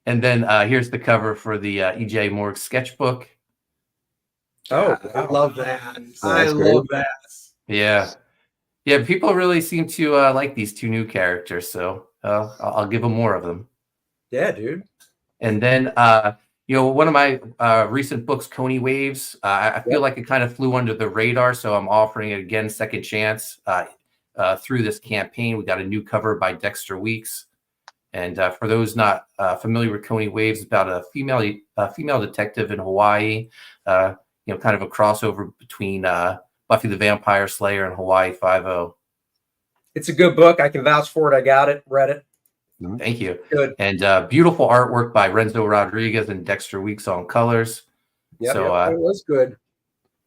And then here's the cover for the E.J. Morg sketchbook. Oh, I love that. I love that. Yeah. Yeah, people really seem to like these 2 new characters, so I'll give them more of them. Yeah, dude. And then, one of my recent books, Coney Waves, I feel like it kind of flew under the radar, so I'm offering it again, second chance through this campaign. We got a new cover by Dexter Weeks. And for those not familiar with Coney Waves, it's about a female detective in Hawaii, kind of a crossover between Buffy the Vampire Slayer and Hawaii Five-0. It's a good book. I can vouch for it. I got it, read it. Thank you. Good. And beautiful artwork by Renzo Rodriguez and Dexter Weeks on colors. Yep, So it was good.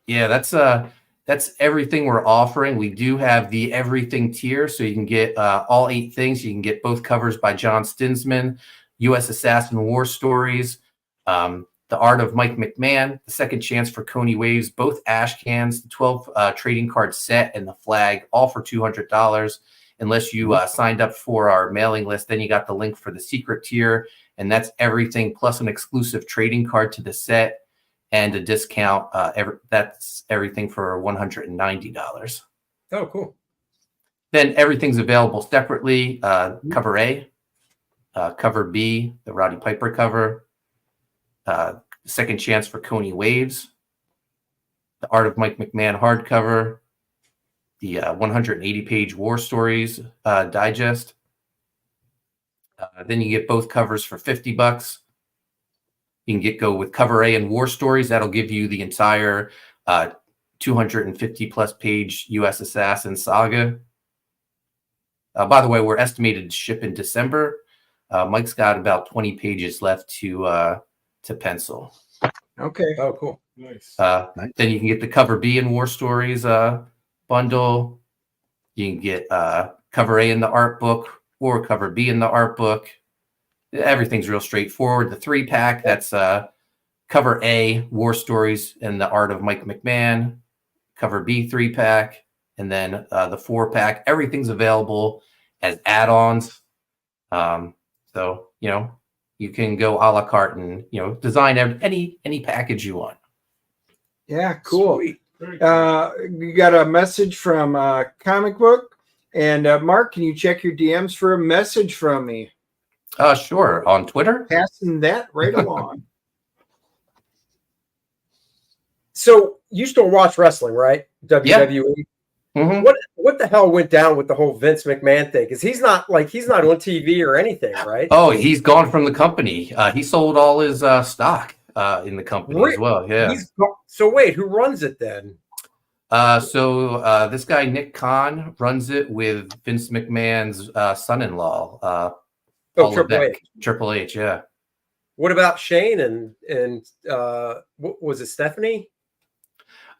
Yeah, that's everything we're offering. We do have the everything tier, so you can get all 8 things. You can get both covers by John Stinsman, U.S. Assassin War Stories, The Art of Mike McMahon, The Second Chance for Coney Waves, both ash cans, the 12 trading card set, and the flag, all for $200. Unless you signed up for our mailing list, then you got the link for the secret tier, and that's everything plus an exclusive trading card to the set and a discount. That's everything for $190. Oh, cool. Then everything's available separately. Cover A, cover B, the Roddy Piper cover, Second Chance for Coney Waves, The Art of Mike McMahon hardcover, the 180-page War Stories digest. Then you get both covers for $50. You can go with cover A and War Stories. That'll give you the entire 250-plus page U.S. Assassin saga. By the way, we're estimated to ship in December. Mike's got about 20 pages left to pencil. Okay. Oh, cool. Nice. Then you can get the cover B and War Stories bundle. You can get cover A in the art book or cover B in the art book. Everything's real straightforward. The 3-pack, that's cover A, War Stories and the Art of Mike McMahon, cover B 3-pack, and then the 4-pack. Everything's available as add-ons. So you can go a la carte and design any package you want. Yeah, cool. Sweet. Very cool. You got a message from Comic Book, and Mark, can you check your DMs for a message from me? Sure. On Twitter. Passing that right along. So you still watch wrestling, right? WWE. Mhm. What the hell went down with the whole Vince McMahon thing? Because he's not on TV or anything, right? Oh, he's gone from the company. He sold all his stock in the company as well. Yeah. So wait, who runs it then? So this guy Nick Khan runs it with Vince McMahon's son-in-law. Triple H. Triple H, yeah. What about Shane and what was it, Stephanie?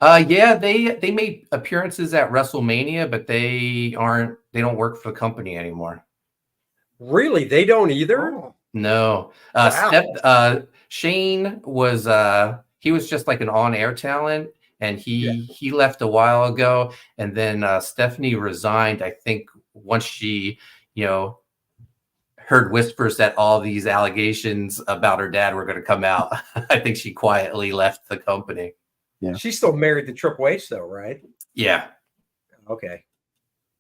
Yeah, they made appearances at WrestleMania, but they don't work for the company anymore. Really? They don't either? Oh. No. Wow. Shane was he was just like an on-air talent, and he left a while ago, and then Stephanie resigned, I think, once she, heard whispers that all these allegations about her dad were going to come out. I think she quietly left the company. Yeah. She's still married to Triple H though, right? Yeah. Okay.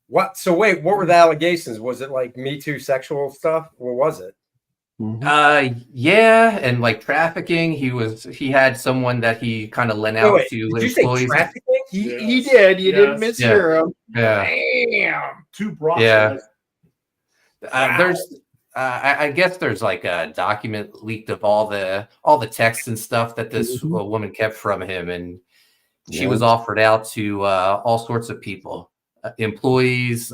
What? So wait, what were the allegations? Was it like Me Too sexual stuff? What was it? Yeah, and like trafficking. He had someone that he kind of lent out to did you employees. say trafficking? He did. You didn't mishear him. Yeah. Damn. 2 brothers. Yeah. Wow. There's I guess there's like a document leaked of all the texts and stuff that this woman kept from him, and she was offered out to all sorts of people, employees,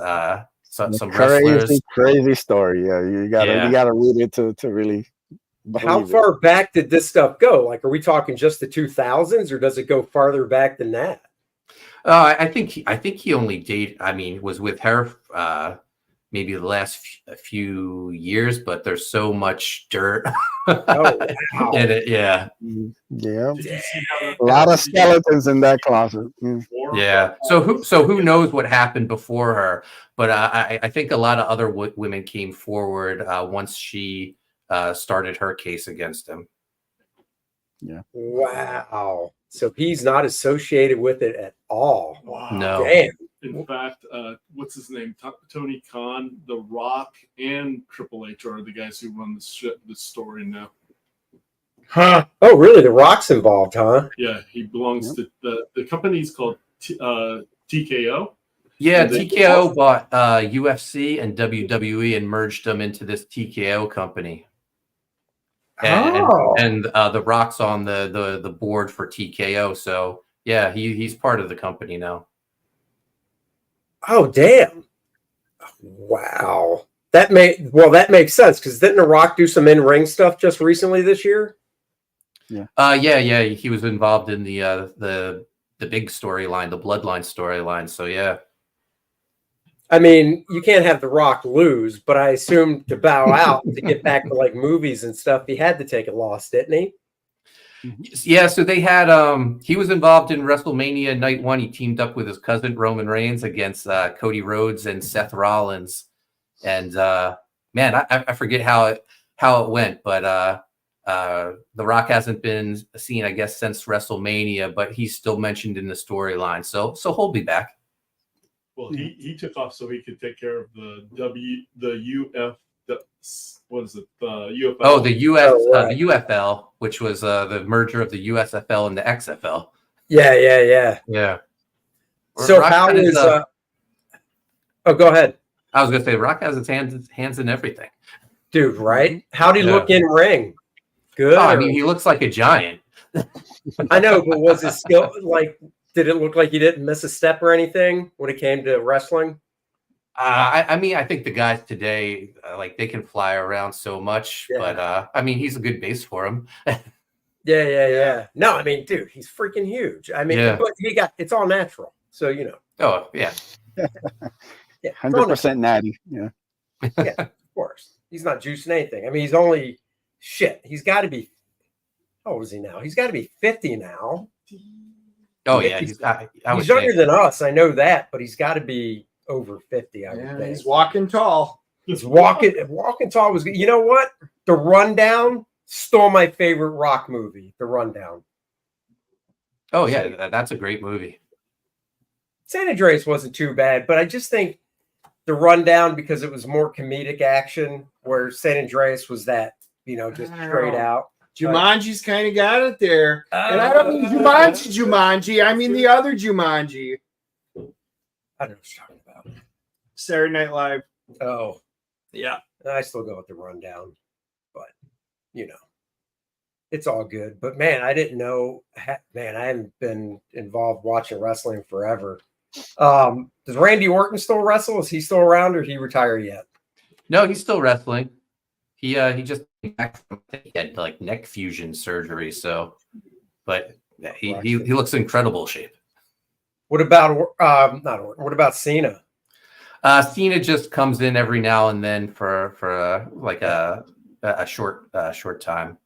some wrestlers. Crazy story. Yeah, you gotta read it to really. How far back did this stuff go? Like, are we talking just the 2000s, or does it go farther back than that? I think he only dated. I mean, was with her maybe the last few years, but there's so much dirt. Oh, wow. in it. Yeah. Yeah. A lot of skeletons in that closet. Yeah. So who knows what happened before her? But I think a lot of other women came forward once she started her case against him. Yeah. Wow. So he's not associated with it at all. Wow. No. Damn. In fact, what's his name? Tony Khan, The Rock, and Triple H are the guys who run this story now. Huh? Oh, really? The Rock's involved, huh? Yeah, he belongs to the company's called TKO. Yeah, TKO bought UFC and WWE and merged them into this TKO company. And The Rock's on the board for TKO. So yeah, he's part of the company now. Oh, damn. Wow. That makes sense, because didn't The Rock do some in-ring stuff just recently this year? Yeah. Yeah. He was involved in the big storyline, the Bloodline storyline. So yeah. I mean, you can't have The Rock lose, but I assume to bow out to get back to like movies and stuff, he had to take a loss, didn't he? Yeah, so they had he was involved in WrestleMania Night 1. He teamed up with his cousin Roman Reigns against Cody Rhodes and Seth Rollins. And man, I forget how it went, but The Rock hasn't been seen, I guess, since WrestleMania, but he's still mentioned in the storyline. So he'll be back. Well, he took off so he could take care of the UFL. Oh, the the UFL, which was the merger of the USFL and the XFL. Yeah. So Rock how is oh, go ahead. I was gonna say Rock has his hands in everything. Dude, right? How'd he look in ring? Good. Oh, I mean, he looks like a giant. I know, but was his skill like? Did it look like he didn't miss a step or anything when it came to wrestling? I mean, I think the guys today, like, they can fly around so much, but I mean, he's a good base for him. Yeah. No, I mean, dude, he's freaking huge. I mean, but it's all natural, so you know. Oh yeah, 100% natty. Yeah, of course. He's not juicing anything. I mean, he's only he's got to be. How old is he now? He's got to be 50 now. Oh yeah, he's younger than us. I know that, but he's got to be over 50. I would think. He's walking tall. Walking Tall was good. You know what? The Rundown stole my favorite rock movie, The Rundown. Oh yeah, that's a great movie. San Andreas wasn't too bad, but I just think The Rundown, because it was more comedic action, where San Andreas was that, just straight out. Jumanji's kind of got it there. And I don't mean Jumanji. I mean the other Jumanji. I don't know what you're talking about. Saturday Night Live. Oh, yeah. I still go with The Rundown, but it's all good. But man, I didn't know. Man, I haven't been involved watching wrestling forever. Does Randy Orton still wrestle? Is he still around, or he retired yet? No, he's still wrestling. He just came back from, I think he had like neck fusion surgery. So, but he looks in incredible shape. What about not Orton? What about Cena? Cena just comes in every now and then for a short time.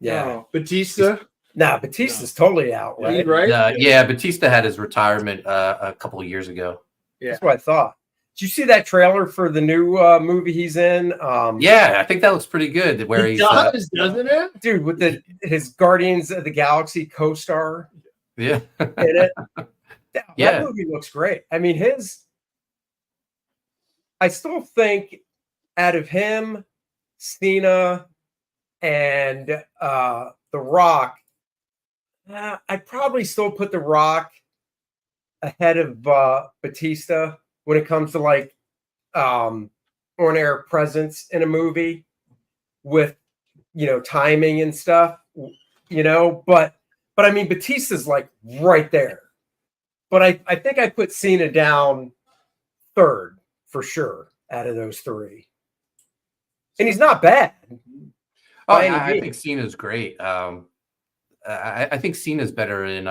Yeah, oh, Batista. Batista's totally out, right? Right? Yeah, Batista had his retirement a couple of years ago. Yeah, that's what I thought. Did you see that trailer for the new movie he's in? Yeah, I think that looks pretty good. Where he doesn't it, dude? With his Guardians of the Galaxy co-star, yeah, in it. That movie looks great. I mean, I still think out of him, Cena, and The Rock, I'd probably still put The Rock ahead of Batista when it comes to on-air presence in a movie with timing and stuff. But I mean, Batista's like right there. But I think I put Cena down third for sure out of those three. And he's not bad. Oh, I think Cena's great. I think Cena's better in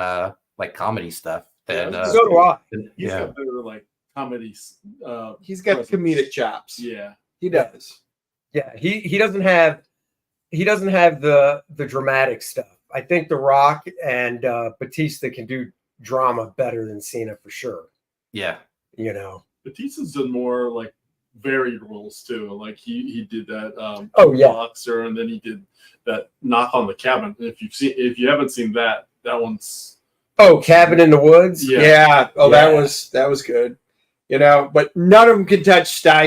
like comedy stuff than so do I. He's got better like comedies. He's got comedic chops. Yeah, he does. Yeah, he doesn't have the dramatic stuff. I think The Rock and Batista can do drama better than Cena for sure. Yeah, Batista's done more like varied roles too. Like he did that boxer, and then he did that Knock on the Cabin. If you haven't seen that one's Cabin in the Woods. Yeah. That was good. But none of them can touch Sly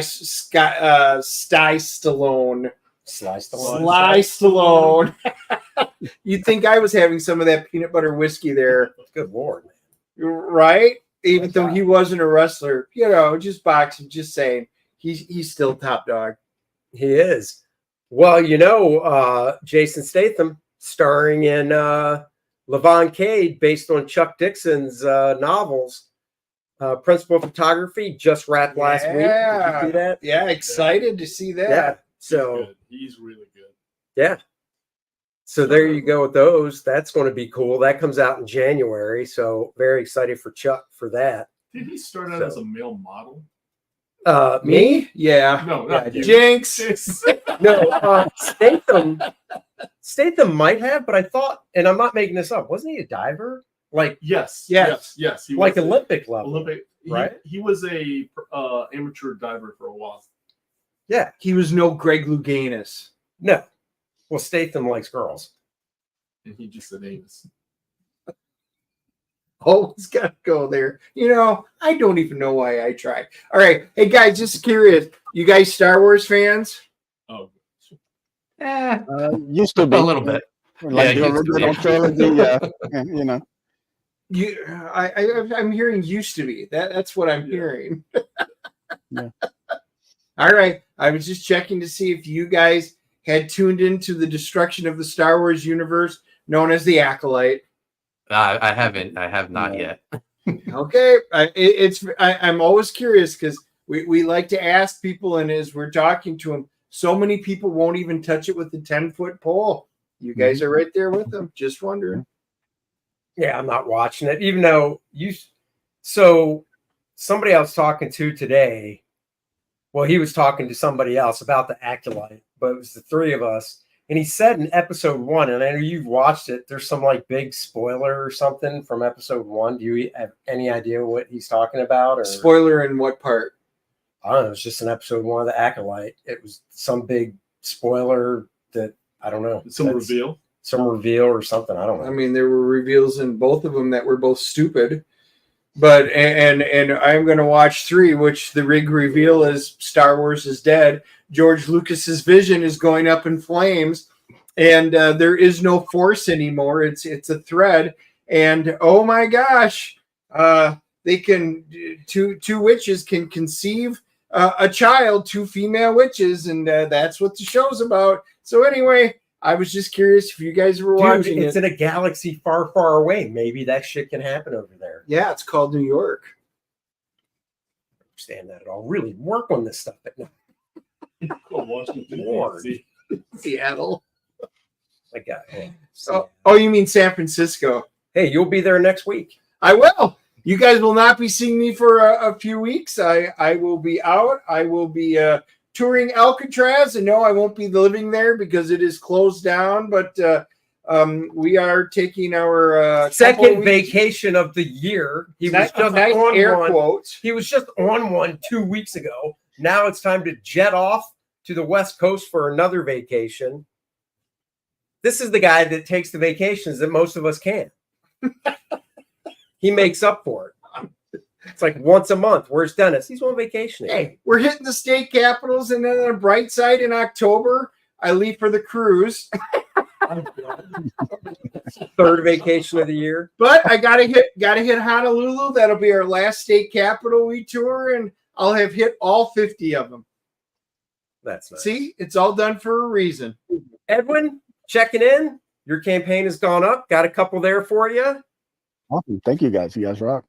Stallone. Sly Stallone. You'd think I was having some of that peanut butter whiskey there. Good Lord, man. Right? Even though he wasn't a wrestler, just boxing, just saying. He's still top dog. He is. Well, Jason Statham starring in Levon Cade based on Chuck Dixon's novels. Principal Photography just wrapped last week. Did you see that? Yeah, excited to see that. Yeah. So he's really good. Yeah. So there you go with those. That's going to be cool. That comes out in January. So very excited for Chuck for that. Did he start out as a male model? Me? Yeah. No, not Jinx. No, Statham might have, but I thought, and I'm not making this up, wasn't he a diver? Like yes. He like was Olympic level. Olympic, right? He was a amateur diver for a while. Yeah. He was no Greg Louganis. No. Well, Statham likes girls. And he just said anus. Always got to go there. I don't even know why I tried. All right. Hey, guys, just curious. You guys Star Wars fans? Oh. Used to be. A little bit. Like the original trilogy, I'm hearing used to be. That's what I'm hearing. Yeah. All right. I was just checking to see if you guys had tuned into the destruction of the Star Wars universe known as the Acolyte. I haven't. I have not yet. Okay. I'm always curious because we like to ask people, and as we're talking to them, so many people won't even touch it with the 10-foot pole. You guys are right there with them. Just wondering. Yeah, I'm not watching it, even though so somebody I was talking to today, well, he was talking to somebody else about the Acolyte, but it was the three of us. And he said in episode 1, and I know you've watched it, there's some like big spoiler or something from episode 1. Do you have any idea what he's talking about? Or spoiler in what part? I don't know. It's just an episode of one of the Acolyte. It was some big spoiler that I don't know. Some reveal or something. I don't know. I mean, there were reveals in both of them that were both stupid. But and I'm going to watch 3, which the big reveal is Star Wars is dead. George Lucas's vision is going up in flames, and there is no Force anymore. It's a thread, and oh my gosh, they can two witches can conceive a child, 2 female witches, and that's what the show's about. So anyway, I was just curious if you guys were watching it's in a galaxy far, far away. Maybe that shit can happen over there. Yeah, it's called New York. I don't understand that at all. Really work on this stuff at night. Washington, Seattle. My God. Oh, you mean San Francisco? Hey, you'll be there next week. I will. You guys will not be seeing me for a few weeks. I will be out. I will be touring Alcatraz, and no, I won't be living there because it is closed down. But we are taking our second vacation of the year. He was just on one. Quotes. He was just on one 2 weeks ago. Now it's time to jet off to the West Coast for another vacation. This is the guy that takes the vacations that most of us can't. He makes up for it. It's like once a month. Where's Dennis? He's on vacation. Hey, we're hitting the state capitals, and then on a bright side in October, I leave for the cruise. Third vacation of the year. But I gotta hit Honolulu. That'll be our last state capital we tour, and I'll have hit all 50 of them. That's nice. See, it's all done for a reason. Edwin, checking in. Your campaign has gone up. Got a couple there for you. Awesome. Thank you guys. You guys rock.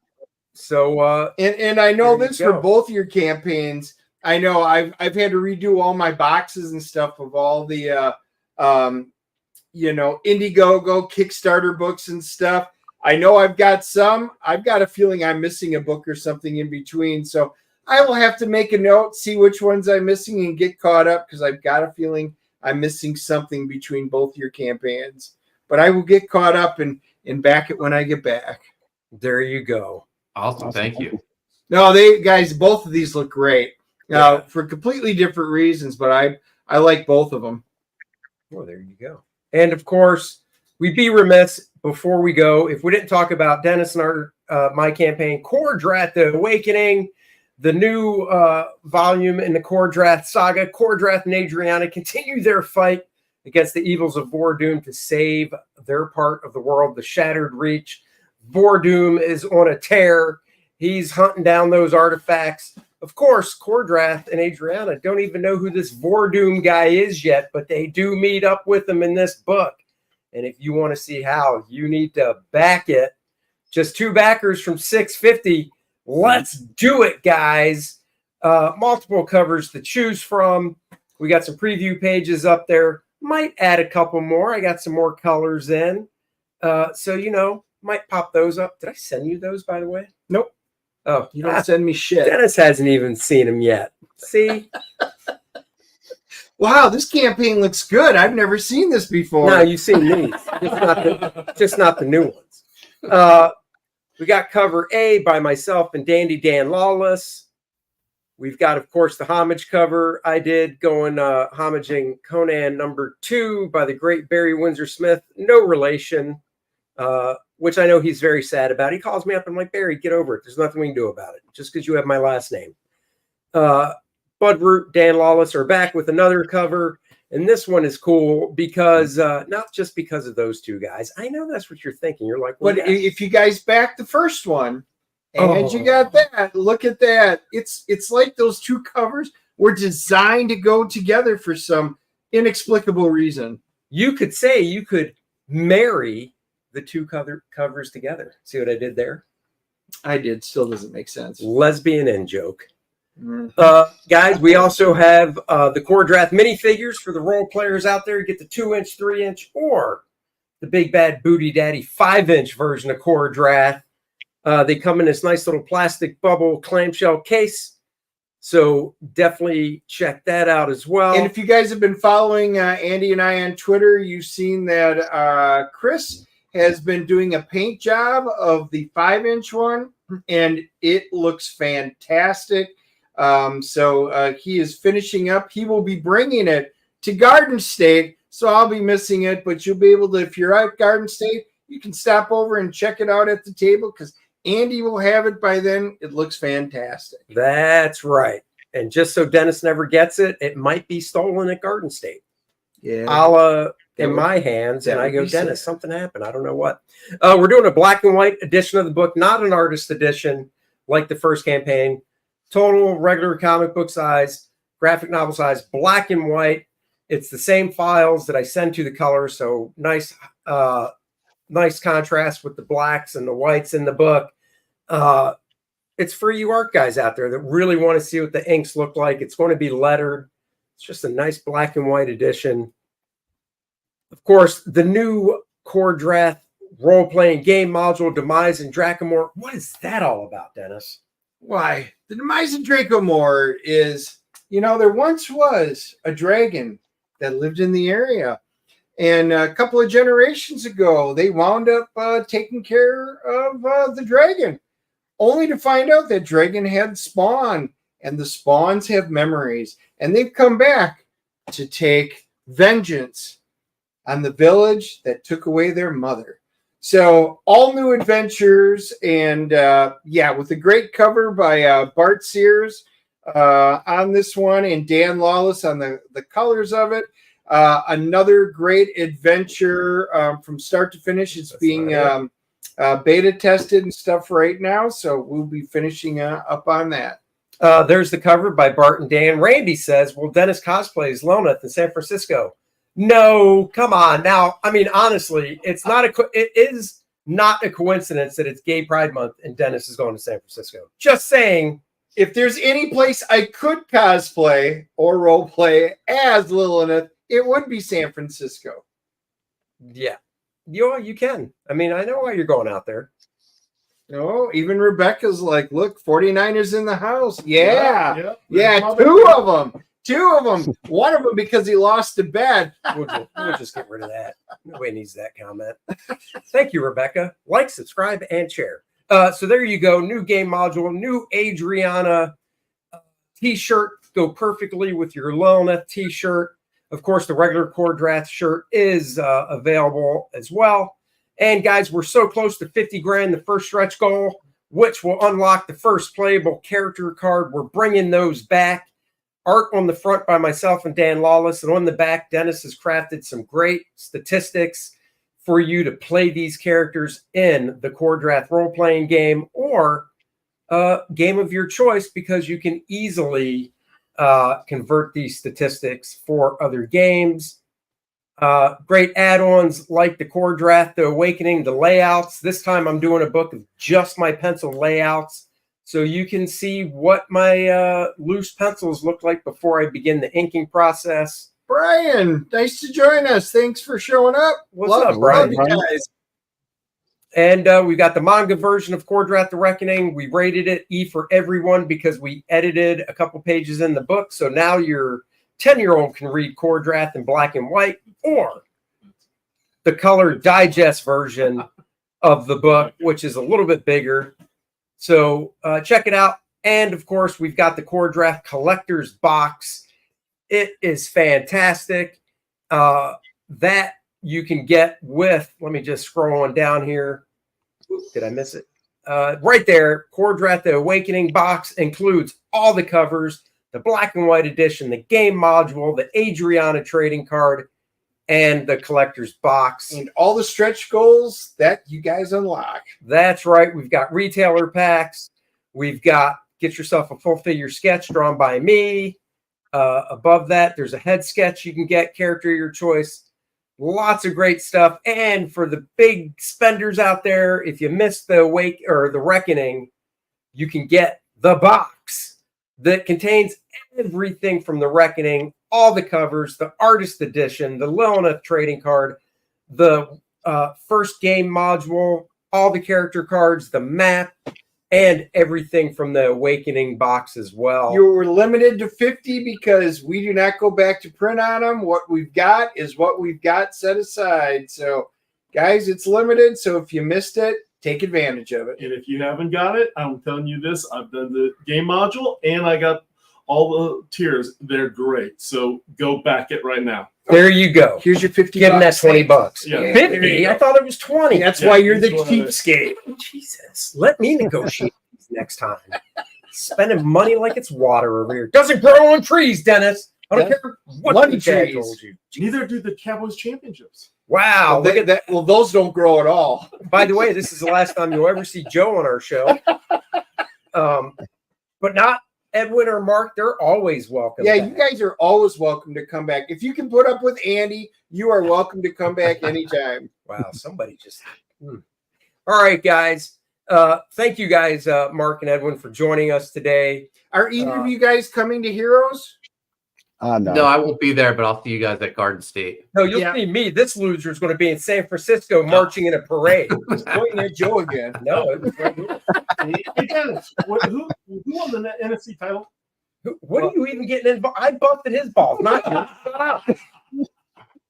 So and I know this for both your campaigns. I know I've had to redo all my boxes and stuff of all the Indiegogo Kickstarter books and stuff. I know I've got some. I've got a feeling I'm missing a book or something in between. So I will have to make a note, see which ones I'm missing, and get caught up because I've got a feeling I'm missing something between both your campaigns. But I will get caught up and back it when I get back. There you go. Awesome. Thank you. No, both of these look great. For completely different reasons, but I like both of them. Well, there you go. And of course, we'd be remiss before we go if we didn't talk about Dennis and my campaign, Kor-Drath, The Awakening, the new volume in the Kor-Drath saga. Kor-Drath and Adriana continue their fight against the evils of Vordoom to save their part of the world, the Shattered Reach. Vordoom is on a tear. He's hunting down those artifacts. Of course, Kor-Drath and Adriana don't even know who this Vordoom guy is yet, but they do meet up with him in this book. And if you want to see how, you need to back it. Just 2 backers from $6.50. Let's do it, guys. Multiple covers to choose from. We got some preview pages up there. Might add a couple more. I got some more colors in. So, might pop those up. Did I send you those, by the way? Nope. Oh, you don't send me shit. Dennis hasn't even seen them yet. See? Wow, this campaign looks good. I've never seen this before. No, you've seen these. just not the new ones. We got cover A by myself and Dandy Dan Lawless. We've got, of course, the homage cover I did going homaging Conan #2 by the great Barry Windsor Smith. No relation, which I know he's very sad about. He calls me up and I'm like, Barry, get over it. There's nothing we can do about it just because you have my last name. Bud Root, Dan Lawless are back with another cover. And this one is cool because not just because of those two guys. I know that's what you're thinking. You're like, well, but if you guys back the first one and you got that, look at that. It's like those two covers were designed to go together for some inexplicable reason. You could say you could marry the two covers together. See what I did there? I did. Still doesn't make sense. Lesbian in joke. Guys, we also have the Kor-Drath minifigures for the role players out there. You get the 2-inch, 3-inch, or the Big Bad Booty Daddy 5-inch version of Kor-Drath. They come in this nice little plastic bubble clamshell case. So definitely check that out as well. And if you guys have been following Andy and I on Twitter, you've seen that Chris has been doing a paint job of the 5-inch one, and it looks fantastic. So he is finishing up. He will be bringing it to Garden State, so I'll be missing it. But you'll be able to, if you're at Garden State, you can stop over and check it out at the table because Andy will have it by then. It looks fantastic. That's right. And just so Dennis never gets it, it might be stolen at Garden State. Yeah. I'll in my hands, and I go, Dennis, something happened. I don't know what. We're doing a black and white edition of the book, not an artist edition like the first campaign. Total regular comic book size, graphic novel size, black and white. It's the same files that I send to the color, so nice contrast with the blacks and the whites in the book. It's for you art guys out there that really want to see what the inks look like. It's going to be lettered. It's just a nice black and white edition. Of course, the new Kor-Drath role-playing game module, Demise and Dracomore. What is that all about, Dennis? Why, the Demise and Dracomore is, there once was a dragon that lived in the area. And a couple of generations ago, they wound up taking care of the dragon, only to find out that dragon had spawn, and the spawns have memories. And they've come back to take vengeance on the village that took away their mother. So all new adventures, and with a great cover by Bart Sears on this one, and Dan Lawless on the colors of it. Another great adventure from start to finish. It's being beta tested and stuff right now, so we'll be finishing up on that. There's the cover by Bart and Dan. Randy says, "Will Dennis cosplay as Lilith in San Francisco?" No, come on. Now, I mean, honestly, it is not a coincidence that it's Gay Pride Month and Dennis is going to San Francisco. Just saying. If there's any place I could cosplay or role play as Lilith, it would be San Francisco. Yeah. You can. I mean, I know why you're going out there. Even Rebecca's like, look, 49ers in the house. Yeah, two of them. One of them because he lost to bed. We'll just get rid of that. Nobody needs that comment. Thank you, Rebecca. Like, subscribe, and share. So there you go. New game module, new Adriana t-shirt. Go perfectly with your Lilith t-shirt. Of course, the regular Kor-Drath shirt is available as well. And guys, we're so close to 50 grand, the first stretch goal, which will unlock the first playable character card. We're bringing those back. Art on the front by myself and Dan Lawless. And on the back, Dennis has crafted some great statistics for you to play these characters in the Kor-Drath role-playing game or game of your choice, because you can easily convert these statistics for other games. Great add-ons like the Kor-Drath, the Awakening, the layouts. This time I'm doing a book of just my pencil layouts, so you can see what my loose pencils look like before I begin the inking process. Brian, nice to join us. Thanks for showing up. What's up, Brian? Guys. And we got the manga version of Kor-Drath the Reckoning. We rated it E for everyone because we edited a couple pages in the book. So now your 10-year-old can read Kor-Drath in black and white, or the color digest version of the book, which is a little bit bigger. So check it out. And of course, we've got the Kor-Drath collector's box. It is fantastic. That you can get with, let me just scroll on down here. Did I miss it? Right there, Kor-Drath the Awakening box includes all the covers, the black and white edition, the game module, the Adriana trading card, and the collector's box. And all the stretch goals that you guys unlock. That's right. We've got retailer packs. We've got get yourself a full figure sketch drawn by me. Above that, there's a head sketch you can get, character of your choice. Lots of great stuff. And for the big spenders out there, if you missed the the Reckoning, you can get the box that contains everything from the Reckoning, all the covers, the artist edition, the Lilith trading card, the first game module, all the character cards, the map, and everything from the Awakening box as well. You were limited to 50 because we do not go back to print on them. What we've got is what we've got set aside. So, guys, it's limited. So if you missed it, take advantage of it. And if you haven't got it, I'm telling you this: I've done the game module, and I got all the tiers. They're great. So go back it right now. There you go. Here's your 50. Give him that $20. Yeah. 50? I thought it was 20. That's why you're the that's what it cheapskate. Jesus. Let me negotiate these next time. Spending money like it's water over here. Doesn't grow on trees, Dennis. I don't care what Money the dad trees. told you. Neither do the Cowboys championships. Wow. Look at that. Well, those don't grow at all. By the way, this is the last time you'll ever see Joe on our show. But not Edwin or Mark. They're always welcome. Yeah, back. you guys are always welcome to come back. If you can put up with Andy, you are welcome to come back anytime. Wow, somebody just. All right, guys. Thank you guys, Mark and Edwin, for joining us today. Are either of you guys coming to Heroes? No. No, I won't be there, but I'll see you guys at Garden State. No, you'll see me. This loser is going to be in San Francisco marching in a parade. Pointing at Joe again. No, it was right here. Hey, Dennis, who won the NFC title? What are you even getting involved? I busted his balls, not you. Shut up.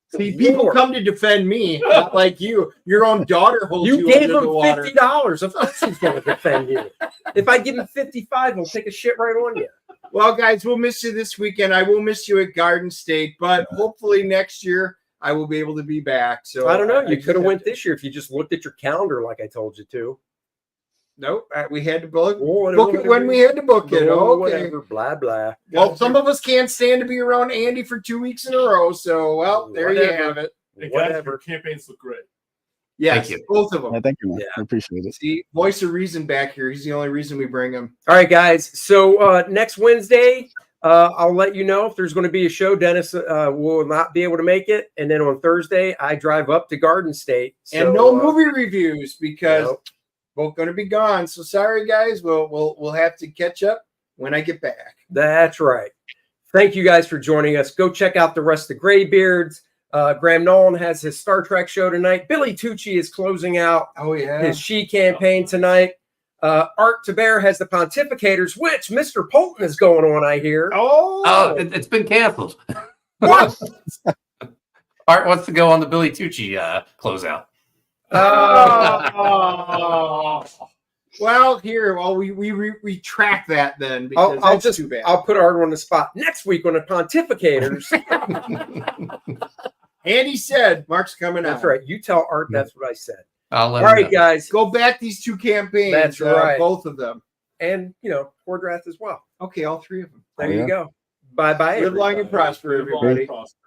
See, people come to defend me, not like you. Your own daughter holds you You gave under him the water. $50. Of course he's going to defend you. If I give him 55, he'll take a shit right on you. Well, guys, we'll miss you this weekend. I will miss you at Garden State, but hopefully next year I will be able to be back. So I don't know. You just could have have went this year if you just looked at your calendar like I told you to. Nope, we had to book Whatever, it when we had to book it. Okay. Whatever, blah, blah. Well, some of us can't stand to be around Andy for 2 weeks in a row. So, well, there you Whatever. have it. Hey, guys, Whatever. your campaigns look great. Yes, Thank you. both of them. Yeah, thank you, man. Yeah. I appreciate it. See, voice of reason back here. He's the only reason we bring him. All right, guys. So next Wednesday, I'll let you know if there's going to be a show. Dennis will not be able to make it. And then on Thursday, I drive up to Garden State. And So, no movie reviews because nope. both going to be gone. So sorry, guys. We'll have to catch up when I get back. That's right. Thank you guys for joining us. Go check out the rest of Graybeards. Graham Nolan has his Star Trek show tonight. Billy Tucci is closing out Oh yeah. his She campaign tonight. Art Taber has the Pontificators, which Mr. Poulton is going on, I hear. Oh, it's been canceled. What? Art wants to go on the Billy Tucci closeout. Oh. Well, here, we retract that then because I'll that's just too bad. I'll put Art on the spot next week on the Pontificators. Andy said Mark's coming That's out. right. You tell Art that's what I said. I'll let All him right, know. guys. Go back these two campaigns. That's right. Both of them. And Kor-Drath as well. Okay, all three of them. There Oh, you yeah. go. Bye bye. Live long and prosper, Live long everybody. and prosper.